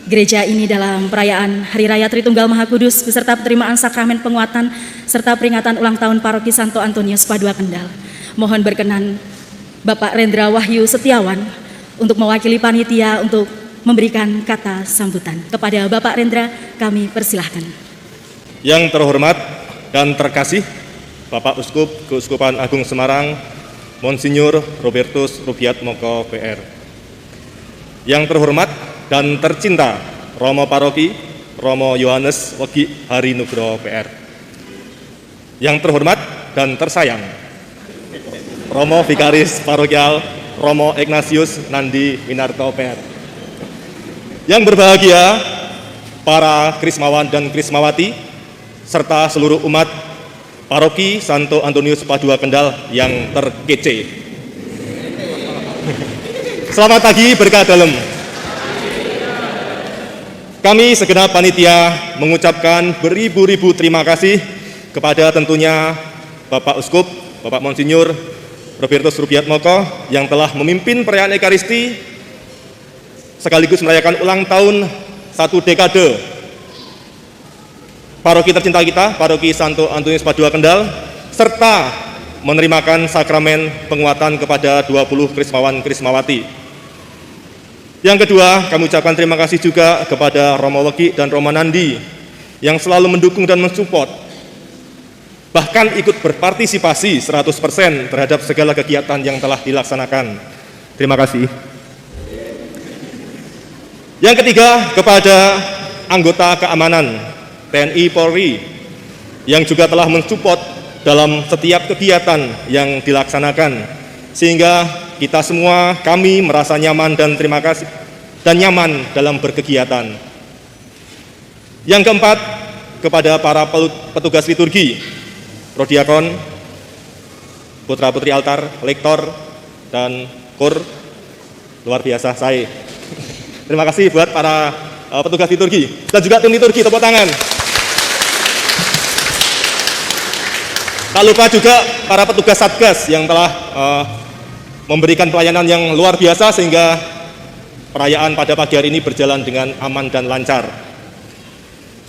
gereja ini dalam perayaan Hari Raya Tritunggal Maha Kudus beserta penerimaan sakramen penguatan serta peringatan ulang tahun paroki Santo Antonius Padua Kendal. Mohon berkenan Bapak Rendra Wahyu Setiawan untuk mewakili panitia untuk memberikan kata sambutan. Kepada Bapak Rendra kami persilahkan. Yang terhormat dan terkasih Bapak Uskup Keuskupan Agung Semarang Monsinyur Robertus Rubiat Moko PR. Yang terhormat dan tercinta Romo Paroki Romo Yohanes Wegi Hari Nugroho PR. Yang terhormat dan tersayang Romo Vikaris Parokial Romo Ignatius Nandi Winarto PR. Yang berbahagia para Krismawan dan Krismawati serta seluruh umat Paroki Santo Antonius Padua Kendal yang terkece. Selamat pagi, berkah dalam. Kami segenap panitia mengucapkan beribu-ribu terima kasih kepada tentunya Bapak Uskup, Bapak Monsinyur Robertus Rubiat Moko yang telah memimpin perayaan Ekaristi sekaligus merayakan ulang tahun 1 dekade paroki tercinta kita, Paroki Santo Antonius Padua Kendal, serta menerimakan sakramen penguatan kepada 20 Krismawan Krismawati. Yang kedua, kami ucapkan terima kasih juga kepada Romo Wegi dan Romo Nandi yang selalu mendukung dan mensupport, bahkan ikut berpartisipasi 100% terhadap segala kegiatan yang telah dilaksanakan. Terima kasih. Yang ketiga, kepada anggota keamanan TNI Polri yang juga telah mensupport dalam setiap kegiatan yang dilaksanakan, sehingga kita semua, kami merasa nyaman dan terima kasih dan nyaman dalam berkegiatan. Yang keempat, kepada para petugas liturgi, Prodiakon, putra-putri altar, lektor, dan kur, luar biasa saya. Terima kasih buat para petugas liturgi dan juga tim liturgi, tepuk tangan. Tak lupa juga para petugas Satgas yang telah memberikan pelayanan yang luar biasa sehingga perayaan pada pagi hari ini berjalan dengan aman dan lancar.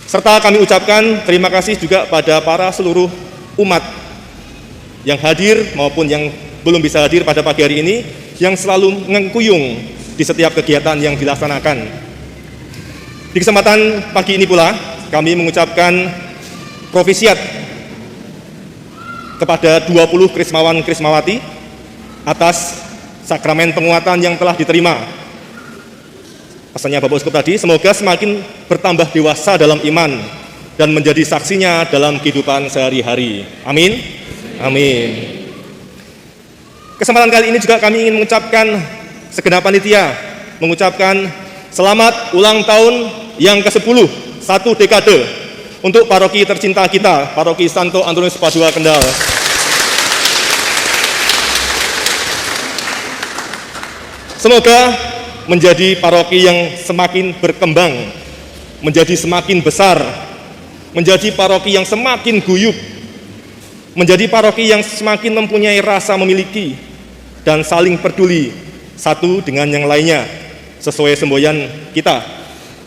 Serta kami ucapkan terima kasih juga pada para seluruh umat yang hadir maupun yang belum bisa hadir pada pagi hari ini, yang selalu mengkuyung di setiap kegiatan yang dilaksanakan. Di kesempatan pagi ini pula kami mengucapkan profisiat kepada 20 Krismawan Krismawati atas sakramen penguatan yang telah diterima. Pesannya Bapak Uskup tadi, semoga semakin bertambah dewasa dalam iman dan menjadi saksinya dalam kehidupan sehari-hari. Amin. Amin. Kesempatan kali ini juga kami ingin mengucapkan segenap panitia mengucapkan selamat ulang tahun yang ke-10, 1 dekade untuk paroki tercinta kita, Paroki Santo Antonius Padua Kendal. Semoga menjadi paroki yang semakin berkembang, menjadi semakin besar, menjadi paroki yang semakin guyup, menjadi paroki yang semakin mempunyai rasa memiliki dan saling peduli satu dengan yang lainnya, sesuai semboyan kita,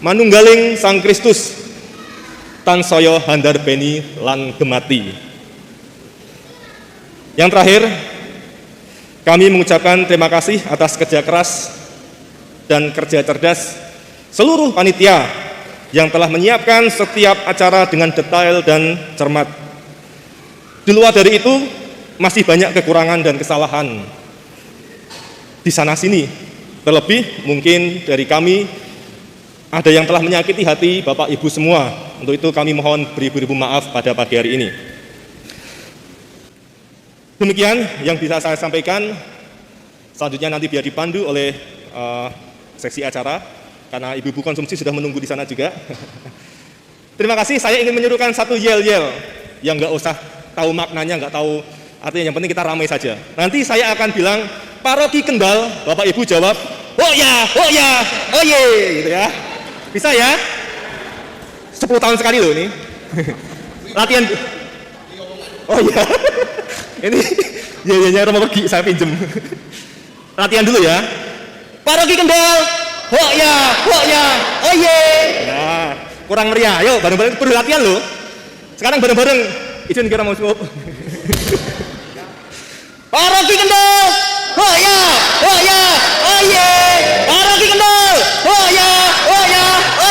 manunggaling Sang Kristus, tansaya handar beni lan gemati. Yang terakhir, kami mengucapkan terima kasih atas kerja keras dan kerja cerdas seluruh panitia yang telah menyiapkan setiap acara dengan detail dan cermat. Di luar dari itu, masih banyak kekurangan dan kesalahan di sana-sini. Terlebih mungkin dari kami ada yang telah menyakiti hati Bapak Ibu semua. Untuk itu kami mohon beribu-ribu maaf pada pagi hari ini. Demikian yang bisa saya sampaikan. Selanjutnya nanti biar dipandu oleh seksi acara, karena ibu-ibu konsumsi sudah menunggu di sana juga. Terima kasih. Saya ingin menyuruhkan satu yel-yel yang nggak usah tahu maknanya, nggak tahu artinya, yang penting kita ramai saja. Nanti saya akan bilang paroki Kendal, Bapak Ibu jawab, oh ya, oh ye, gitu ya. Bisa ya? 10 tahun sekali loh ini. Latihan. Oh iya. Ini ya Romo pergi, saya pinjem. Latihan dulu ya. Paroki Kendal, oh ya, oh ye. Nah, kurang meriah. Ayo bareng-bareng, perlu latihan loh. Sekarang bareng-bareng. Izin kira mau cukup. Paroki Kendal, oh ya, oh ye. Paroki Kendal, oh ya, oh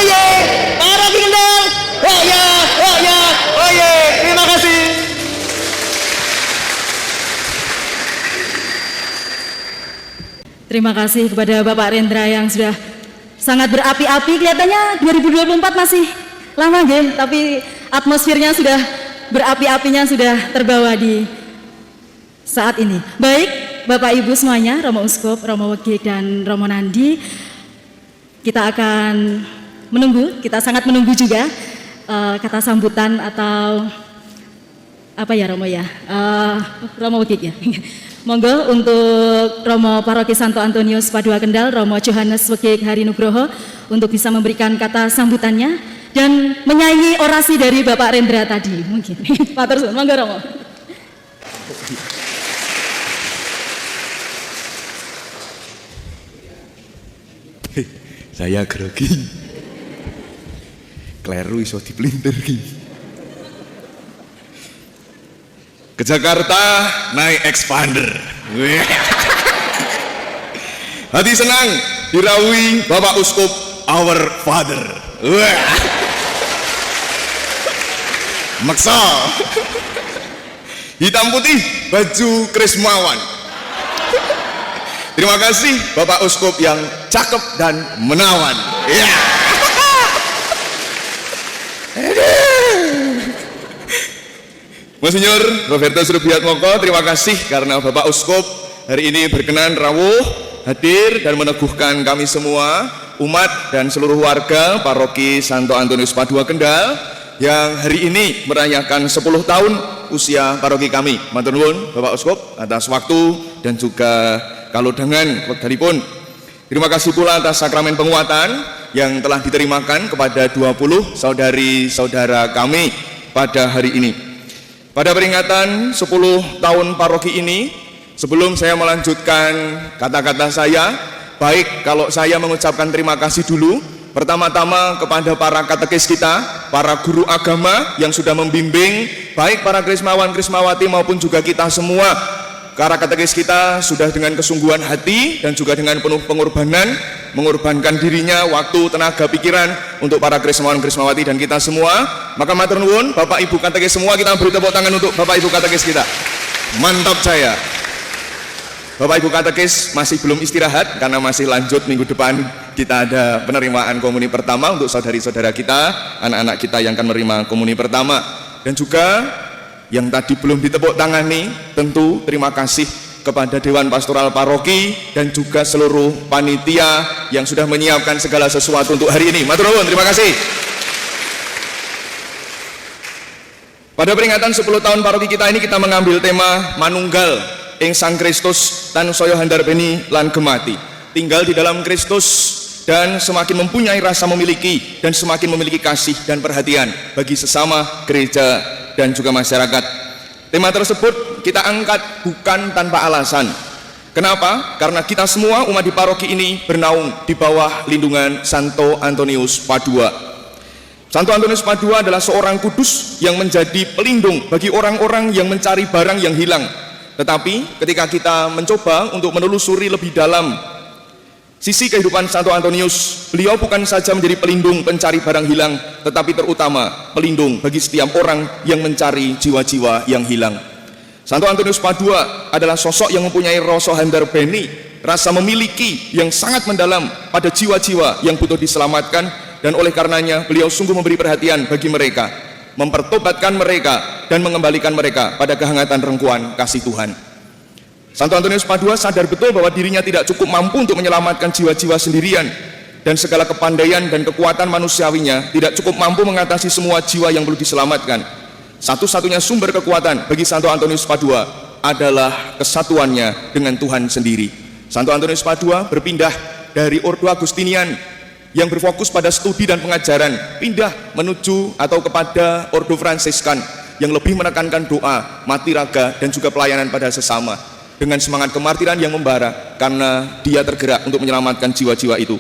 ye. Paroki Kendal, oh ya, oh ye. Terima kasih. Terima kasih kepada Bapak Rendra yang sudah sangat berapi-api. Kelihatannya 2024 masih lama nggih, tapi atmosfernya sudah berapi-apinya sudah terbawa di saat ini. Baik, Bapak Ibu semuanya, Romo Uskup, Romo Wage dan Romo Nandi, kita akan menunggu, kita sangat menunggu juga kata sambutan atau apa ya Romo ya, Romo Wage ya. Monggo untuk Romo Paroki Santo Antonius Padua Kendal, Romo Johannes Wage Hari Nugroho untuk bisa memberikan kata sambutannya dan menyanyi orasi dari Bapak Rendra tadi mungkin. Matur suwun, monggo Romo. Saya grogi. Kleru iso dipelintir ki. Ke Jakarta naik expander. Hati senang dirawi Bapak Uskup Our Father. Maksa. Hitam putih baju Krismawan. Terima kasih Bapak Uskup yang cakep dan menawan. Ya. Monsinyur Roberto Srubiat Moko, terima kasih karena Bapak Uskup hari ini berkenan rawuh hadir dan meneguhkan kami semua, umat dan seluruh warga Paroki Santo Antonius Padua Kendal yang hari ini merayakan 10 tahun usia paroki kami. Matur nuwun Bapak Uskup atas waktu dan juga kalodhangan wekdalipun. Terima kasih pula atas sakramen penguatan yang telah diterimakan kepada 20 saudari-saudara kami pada hari ini. Pada peringatan 10 tahun paroki ini, sebelum saya melanjutkan kata-kata saya, baik kalau saya mengucapkan terima kasih dulu, pertama-tama kepada para katekis kita, para guru agama yang sudah membimbing, baik para Krismawan, Krismawati maupun juga kita semua. Para katekis kita sudah dengan kesungguhan hati dan juga dengan penuh pengorbanan, mengorbankan dirinya, waktu, tenaga, pikiran untuk para Krismawan, Krismawati dan kita semua. Maka matur nuwun, Bapak Ibu katekis semua, kita beri tepuk tangan untuk Bapak Ibu katekis kita. Mantap saya. Bapak Ibu katekis masih belum istirahat karena masih lanjut minggu depan kita ada penerimaan komuni pertama untuk saudari-saudara kita, anak-anak kita yang akan menerima komuni pertama. Dan juga yang tadi belum ditepuk tangani, tentu terima kasih kepada Dewan Pastoral Paroki dan juga seluruh panitia yang sudah menyiapkan segala sesuatu untuk hari ini. Matur nuwun, terima kasih. Pada peringatan 10 tahun paroki kita ini kita mengambil tema manunggal ing Sang Kristus tansaya handarbeni lan gemati. Tinggal di dalam Kristus dan semakin mempunyai rasa memiliki dan semakin memiliki kasih dan perhatian bagi sesama gereja dan juga masyarakat. Tema tersebut kita angkat bukan tanpa alasan. Kenapa? Karena kita semua umat di paroki ini bernaung di bawah lindungan Santo Antonius Padua. Santo Antonius Padua adalah seorang kudus yang menjadi pelindung bagi orang-orang yang mencari barang yang hilang. Tetapi ketika kita mencoba untuk menelusuri lebih dalam Sisi kehidupan Santo Antonius, beliau bukan saja menjadi pelindung pencari barang hilang, tetapi terutama pelindung bagi setiap orang yang mencari jiwa-jiwa yang hilang. Santo Antonius Padua adalah sosok yang mempunyai rasa handar beni, rasa memiliki yang sangat mendalam pada jiwa-jiwa yang butuh diselamatkan, dan oleh karenanya beliau sungguh memberi perhatian bagi mereka, mempertobatkan mereka dan mengembalikan mereka pada kehangatan rengkuan kasih Tuhan. Santo Antonius Padua sadar betul bahwa dirinya tidak cukup mampu untuk menyelamatkan jiwa-jiwa sendirian, dan segala kepandaian dan kekuatan manusiawinya tidak cukup mampu mengatasi semua jiwa yang perlu diselamatkan. Satu-satunya sumber kekuatan bagi Santo Antonius Padua adalah kesatuannya dengan Tuhan sendiri. Santo Antonius Padua berpindah dari Ordo Agustinian yang berfokus pada studi dan pengajaran, pindah menuju atau kepada Ordo Fransiskan yang lebih menekankan doa, mati raga, dan juga pelayanan pada sesama, dengan semangat kemartiran yang membara karena dia tergerak untuk menyelamatkan jiwa-jiwa itu.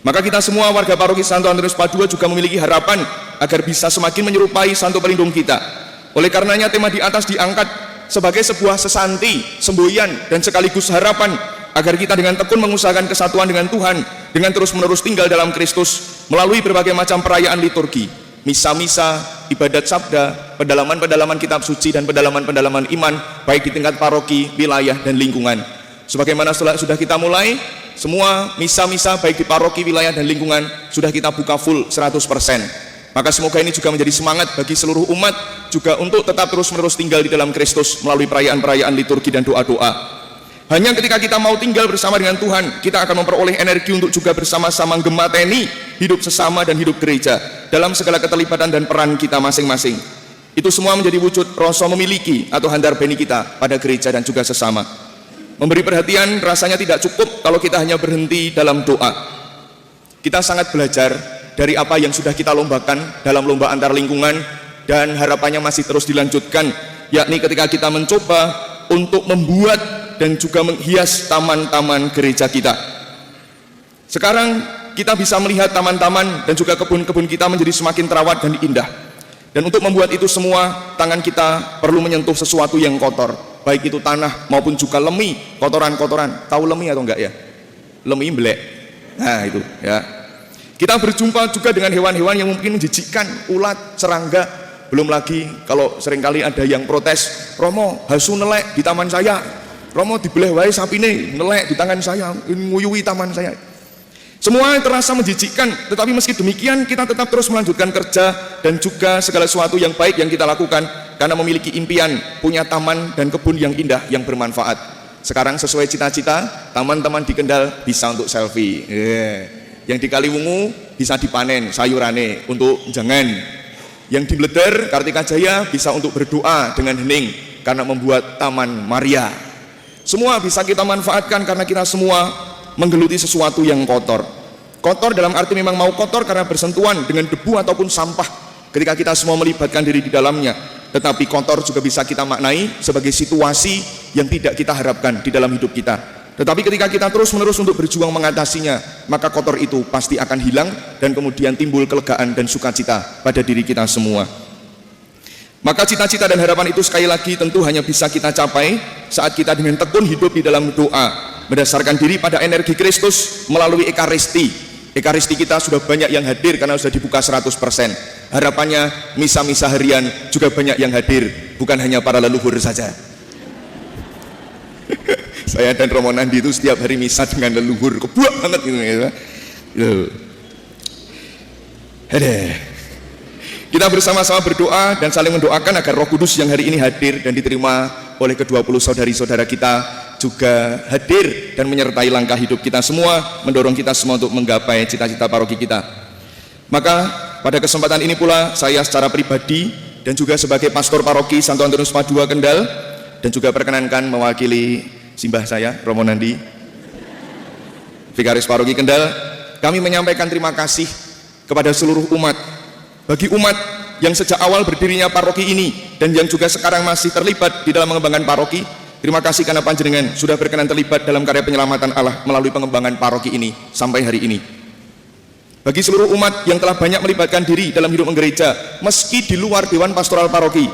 Maka kita semua warga paroki Santo Antonius Padua juga memiliki harapan agar bisa semakin menyerupai Santo Pelindung kita. Oleh karenanya tema di atas diangkat sebagai sebuah sesanti, semboyan, dan sekaligus harapan agar kita dengan tekun mengusahakan kesatuan dengan Tuhan, dengan terus-menerus tinggal dalam Kristus melalui berbagai macam perayaan liturgi, misa-misa, ibadat sabda, pendalaman-pendalaman kitab suci, dan pendalaman-pendalaman iman, baik di tingkat paroki, wilayah, dan lingkungan. Sebagaimana sudah kita mulai, semua misa-misa baik di paroki, wilayah, dan lingkungan sudah kita buka full 100%. Maka semoga ini juga menjadi semangat bagi seluruh umat juga untuk tetap terus-menerus tinggal di dalam Kristus melalui perayaan-perayaan liturgi dan doa-doa. Hanya ketika kita mau tinggal bersama dengan Tuhan, kita akan memperoleh energi untuk juga bersama-sama gemateni hidup sesama dan hidup gereja dalam segala keterlibatan dan peran kita masing-masing. Itu semua menjadi wujud rasa memiliki atau handar beni kita pada gereja dan juga sesama. Memberi perhatian rasanya tidak cukup kalau kita hanya berhenti dalam doa. Kita sangat belajar dari apa yang sudah kita lombakan dalam lomba antar lingkungan, dan harapannya masih terus dilanjutkan, yakni ketika kita mencoba untuk membuat dan juga menghias taman-taman gereja kita. Sekarang kita bisa melihat taman-taman dan juga kebun-kebun kita menjadi semakin terawat dan indah. Dan untuk membuat itu semua, tangan kita perlu menyentuh sesuatu yang kotor, baik itu tanah maupun juga lemih, kotoran-kotoran. Tahu lemih atau enggak ya? Lemih belek. Nah itu ya. Kita berjumpa juga dengan hewan-hewan yang mungkin menjijikkan, ulat, serangga. Belum lagi kalau seringkali ada yang protes, Romo hasu nelek di taman saya, Romo dibeleh wae sapine nelek di tangan saya, nguyui taman saya. Semua terasa menjijikkan, tetapi meski demikian kita tetap terus melanjutkan kerja dan juga segala sesuatu yang baik yang kita lakukan karena memiliki impian punya taman dan kebun yang indah yang bermanfaat. Sekarang sesuai cita-cita, taman-taman di Kendal bisa untuk selfie, yang di Kaliwungu bisa dipanen sayurane untuk jangan, yang di Bleder, Kartika Jaya bisa untuk berdoa dengan hening karena membuat Taman Maria. Semua bisa kita manfaatkan karena kita semua menggeluti sesuatu yang kotor. Kotor dalam arti memang mau kotor karena bersentuhan dengan debu ataupun sampah ketika kita semua melibatkan diri di dalamnya. Tetapi kotor juga bisa kita maknai sebagai situasi yang tidak kita harapkan di dalam hidup kita. Tetapi ketika kita terus-menerus untuk berjuang mengatasinya, maka kotor itu pasti akan hilang dan kemudian timbul kelegaan dan sukacita pada diri kita semua. Maka cita-cita dan harapan itu sekali lagi tentu hanya bisa kita capai saat kita dengan tekun hidup di dalam doa, berdasarkan diri pada energi Kristus melalui Ekaristi. Ekaristi kita sudah banyak yang hadir karena sudah dibuka 100%. Harapannya misa-misa harian juga banyak yang hadir, bukan hanya para leluhur saja. Saya dan Romo Nandi itu setiap hari misa dengan leluhur, kebuak banget gitu ya. Kita bersama-sama berdoa dan saling mendoakan agar Roh Kudus yang hari ini hadir dan diterima oleh ke-20 saudari-saudara kita juga hadir dan menyertai langkah hidup kita semua, mendorong kita semua untuk menggapai cita-cita paroki kita. Maka pada kesempatan ini pula saya secara pribadi dan juga sebagai pastor paroki Santo Antonius Padua Kendal, dan juga perkenankan mewakili simbah saya Romo Nandi, Vikaris Paroki Kendal, kami menyampaikan terima kasih kepada seluruh umat, bagi umat yang sejak awal berdirinya paroki ini dan yang juga sekarang masih terlibat di dalam mengembangkan paroki. Terima kasih karena panjenengan sudah berkenan terlibat dalam karya penyelamatan Allah melalui pengembangan paroki ini sampai hari ini. Bagi seluruh umat yang telah banyak melibatkan diri dalam hidup gereja meski di luar Dewan Pastoral Paroki,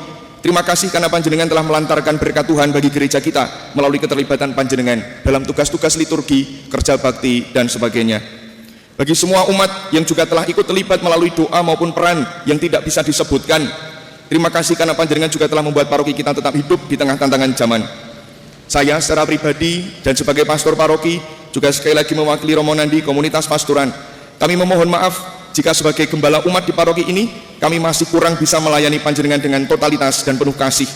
Terima kasih karena panjenengan telah melantarkan berkat Tuhan bagi gereja kita melalui keterlibatan panjenengan dalam tugas-tugas liturgi, kerja bakti, dan sebagainya. Bagi semua umat yang juga telah ikut terlibat melalui doa maupun peran yang tidak bisa disebutkan, terima kasih karena panjenengan juga telah membuat paroki kita tetap hidup di tengah tantangan zaman. Saya secara pribadi dan sebagai pastor paroki juga sekali lagi mewakili Romo Nandi komunitas pastoran. Kami memohon maaf jika sebagai gembala umat di paroki ini kami masih kurang bisa melayani panjenengan dengan totalitas dan penuh kasih.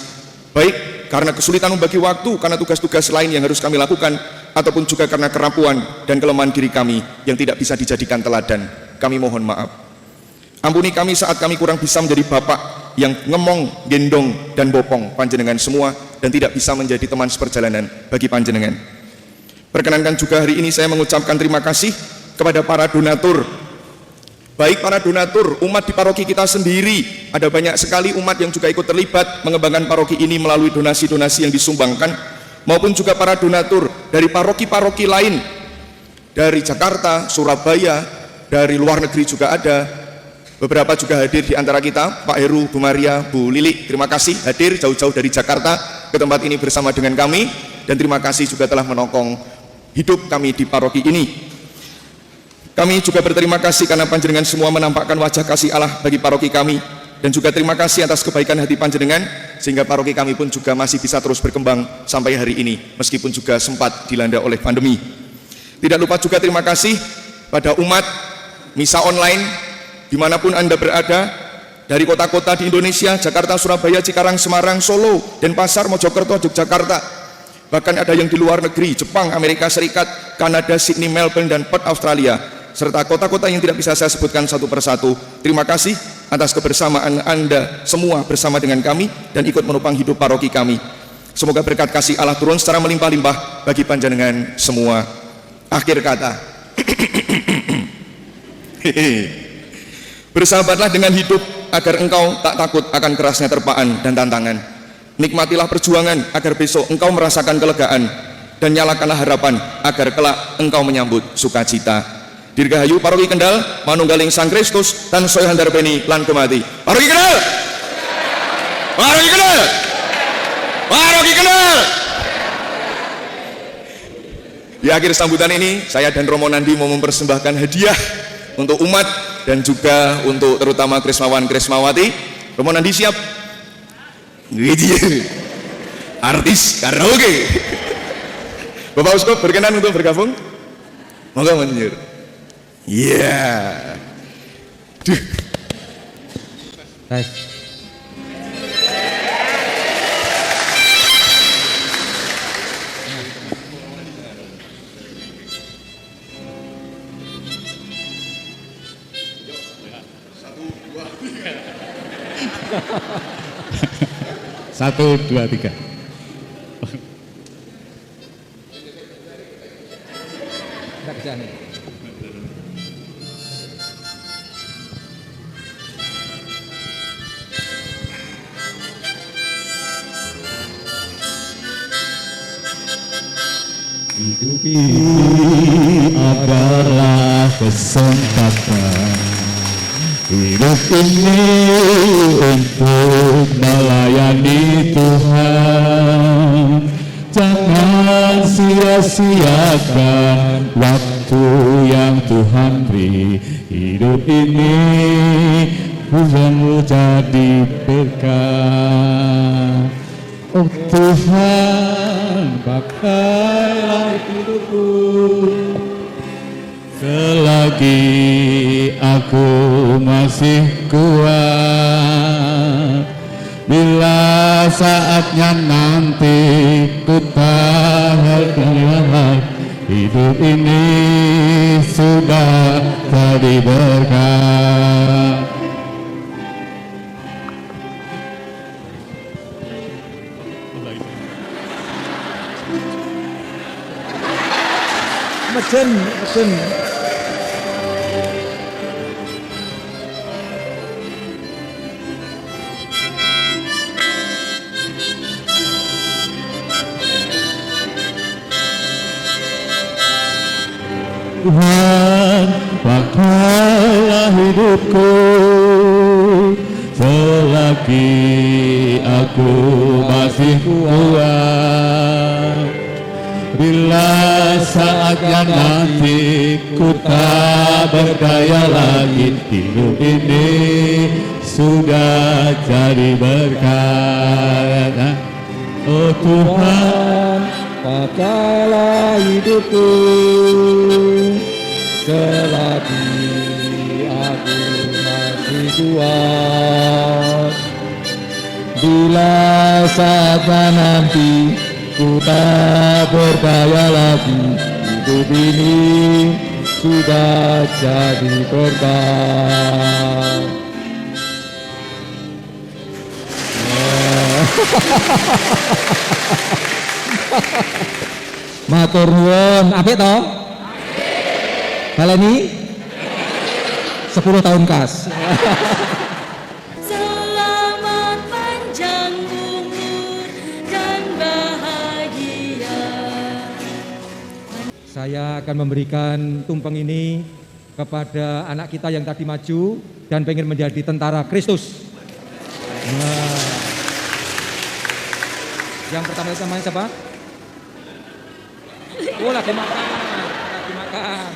Baik karena kesulitan membagi waktu karena tugas-tugas lain yang harus kami lakukan, ataupun juga karena kerapuan dan kelemahan diri kami yang tidak bisa dijadikan teladan. Kami mohon maaf. Ampuni kami saat kami kurang bisa menjadi bapak yang ngemong, gendong, dan bopong panjenengan semua dan tidak bisa menjadi teman seperjalanan bagi panjenengan. Perkenankan juga hari ini saya mengucapkan terima kasih kepada para donatur. Baik para donatur, umat di paroki kita sendiri, ada banyak sekali umat yang juga ikut terlibat mengembangkan paroki ini melalui donasi-donasi yang disumbangkan, maupun juga para donatur dari paroki-paroki lain, dari Jakarta, Surabaya, dari luar negeri juga ada. Beberapa juga hadir di antara kita, Pak Heru, Bu Maria, Bu Lili, terima kasih hadir jauh-jauh dari Jakarta ke tempat ini bersama dengan kami, dan terima kasih juga telah menokong hidup kami di paroki ini. Kami juga berterima kasih karena panjenengan semua menampakkan wajah kasih Allah bagi paroki kami, dan juga terima kasih atas kebaikan hati panjenengan sehingga paroki kami pun juga masih bisa terus berkembang sampai hari ini meskipun juga sempat dilanda oleh pandemi. Tidak lupa juga terima kasih pada umat misa online dimanapun Anda berada, dari kota-kota di Indonesia, Jakarta, Surabaya, Cikarang, Semarang, Solo, Denpasar, Mojokerto, Yogyakarta, bahkan ada yang di luar negeri, Jepang, Amerika Serikat, Kanada, Sydney, Melbourne, dan Perth, Australia, serta kota-kota yang tidak bisa saya sebutkan satu persatu. Terima kasih atas kebersamaan Anda semua bersama dengan kami dan ikut menopang hidup paroki kami. Semoga berkat kasih Allah turun secara melimpah-limpah bagi panjenengan semua. Akhir kata, bersahabatlah dengan hidup agar engkau tak takut akan kerasnya terpaan dan tantangan. Nikmatilah perjuangan agar besok engkau merasakan kelegaan, dan nyalakanlah harapan agar kelak engkau menyambut sukacita. Dirgahayu Paroki Kendal, manunggaling Sang Kristus, tan soy handarbeni lan kemati. Paroki Kendal! Paroki Kendal! Paroki Kendal! Di akhir sambutan ini, saya dan Romo Nandi mau mempersembahkan hadiah untuk umat dan juga untuk terutama Krismawan-Krismawati. Romo Nandi siap? Artis karaoke. Bapak Uskup berkenan untuk bergabung? Moga menjur. Iya. Duh. Tes. Satu, dua, tiga. Hidup ini adalah kesempatan, hidup ini untuk melayani Tuhan. Jangan sia-siakan waktu yang Tuhan beri. Hidup ini bisa menjadi berkat. Oh Tuhan, pakailah hidupku selagi aku masih kuat. Bila saatnya nanti ku tak berkenan, hidup ini sudah jadi berkat. Mesin. Tuhan, pakailah hidupku selagi aku aku masih kuat. Bila saatnya nanti ku tak berdaya lagi, hidup ini sudah jadi berkat. Oh Tuhan, pakailah hidupku selagi aku masih kuat. Bila saatnya nanti ku tak berdaya lagi, hidup ini sudah jadi berkat. Matur nuwun, apik to? Baleni 10 tahun kas. Selamat panjang umur dan bahagia. Saya akan memberikan tumpeng ini kepada anak kita yang tadi maju dan pengen menjadi tentara Kristus. Nah. Yang pertama namanya siapa? Oh, lagi makan.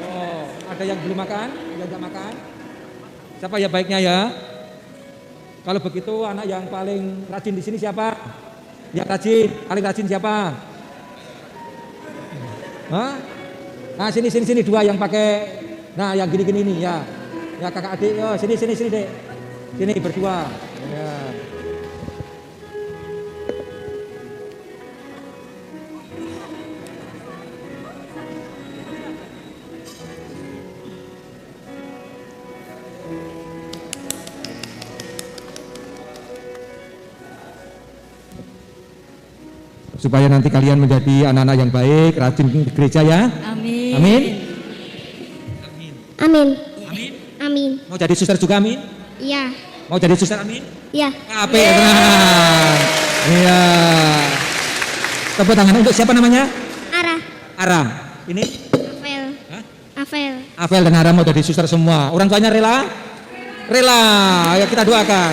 Oh, ada yang belum makan, yang nggak makan? Siapa ya baiknya ya? Kalau begitu anak yang paling rajin di sini siapa? Yang rajin, paling rajin siapa? Hah? Nah sini dua yang pakai, nah yang gini nih ya, ya kakak adik, oh sini dek, sini berdua. Ya. Supaya nanti kalian menjadi anak-anak yang baik, rajin di gereja ya. Amin. Amin. Amin. Amin. Mau jadi suster juga amin? Iya. Mau jadi suster amin? Iya. Apik tenan. Iya. Tepuk tangan untuk siapa namanya? Ara. Ini? Afel. Afel. Afel dan Ara mau jadi suster semua. Orang tuanya rela? Rela. Ayo kita doakan.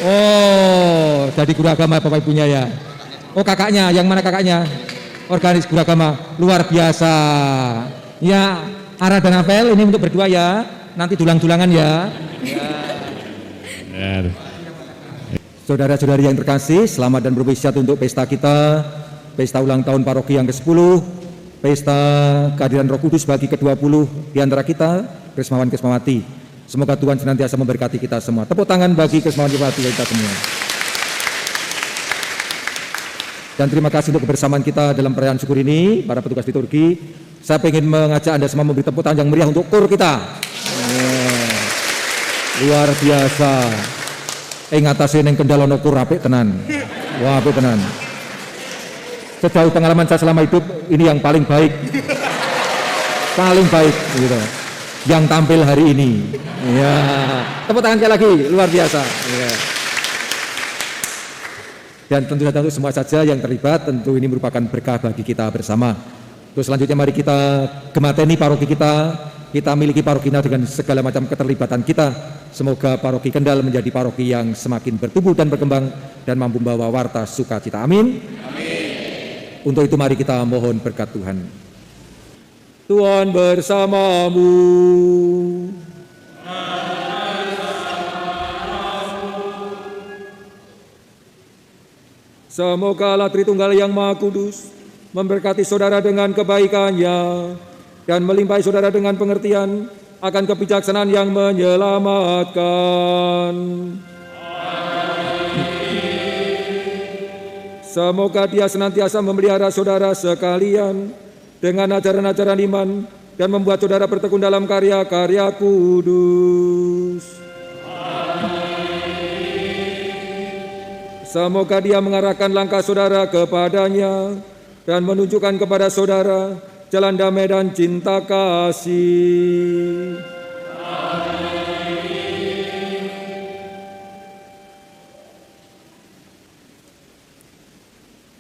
Oh, jadi guru agama Bapak Ibunya ya. Oh kakaknya, yang mana kakaknya? Organis guru agama, luar biasa. Ya, Ara dan Afel ini untuk berdua ya. Nanti dulang-dulangan ya. Saudara-saudari yang terkasih, selamat dan berwisata untuk pesta kita. Pesta ulang tahun paroki yang ke-10. Pesta kehadiran Roh Kudus bagi ke-20 di antara kita, Krismawan-Krismawati. Semoga Tuhan senantiasa memberkati kita semua. Tepuk tangan bagi Krismawan-Krismawati kita semua. Dan terima kasih untuk kebersamaan kita dalam perayaan syukur ini, para petugas liturgi. Saya ingin mengajak Anda semua memberi tepuk tangan yang meriah untuk kur kita. Luar biasa. Ngatasi neng kendalono kur apik tenan. Wah, apik tenan. Sejauh pengalaman saya selama hidup, ini yang paling baik. Paling baik gitu. Yang tampil hari ini. Ya. Tepuk tangan sekali lagi, luar biasa. Ya. Dan tentu saja untuk semua saja yang terlibat, tentu ini merupakan berkah bagi kita bersama. Terus selanjutnya mari kita gemateni paroki kita miliki paroki dengan segala macam keterlibatan kita. Semoga paroki Kendal menjadi paroki yang semakin bertumbuh dan berkembang dan mampu membawa warta sukacita. Amin. Amin. Untuk itu mari kita mohon berkat Tuhan. Tuhan bersamamu. Semoga Allah Tritunggal yang Maha Kudus memberkati saudara dengan kebaikannya dan melimpahi saudara dengan pengertian akan kebijaksanaan yang menyelamatkan. Semoga Dia senantiasa memelihara saudara sekalian dengan ajaran-ajaran iman dan membuat saudara bertekun dalam karya-karya kudus. Semoga Dia mengarahkan langkah saudara kepadanya dan menunjukkan kepada saudara jalan damai dan cinta kasih.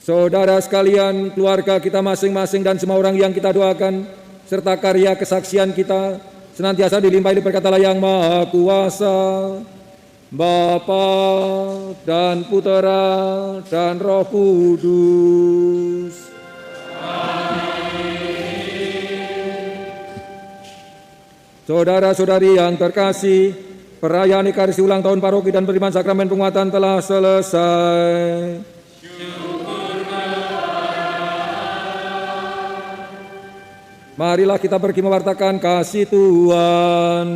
Saudara sekalian, keluarga kita masing-masing dan semua orang yang kita doakan, serta karya kesaksian kita, senantiasa dilimpahi berkat Allah yang Maha Kuasa. Bapa dan Putera dan Roh Kudus. Saudara-saudari yang terkasih, perayaan Ekaristi ulang tahun paroki dan penerimaan sakramen penguatan telah selesai. Marilah kita pergi mewartakan kasih Tuhan.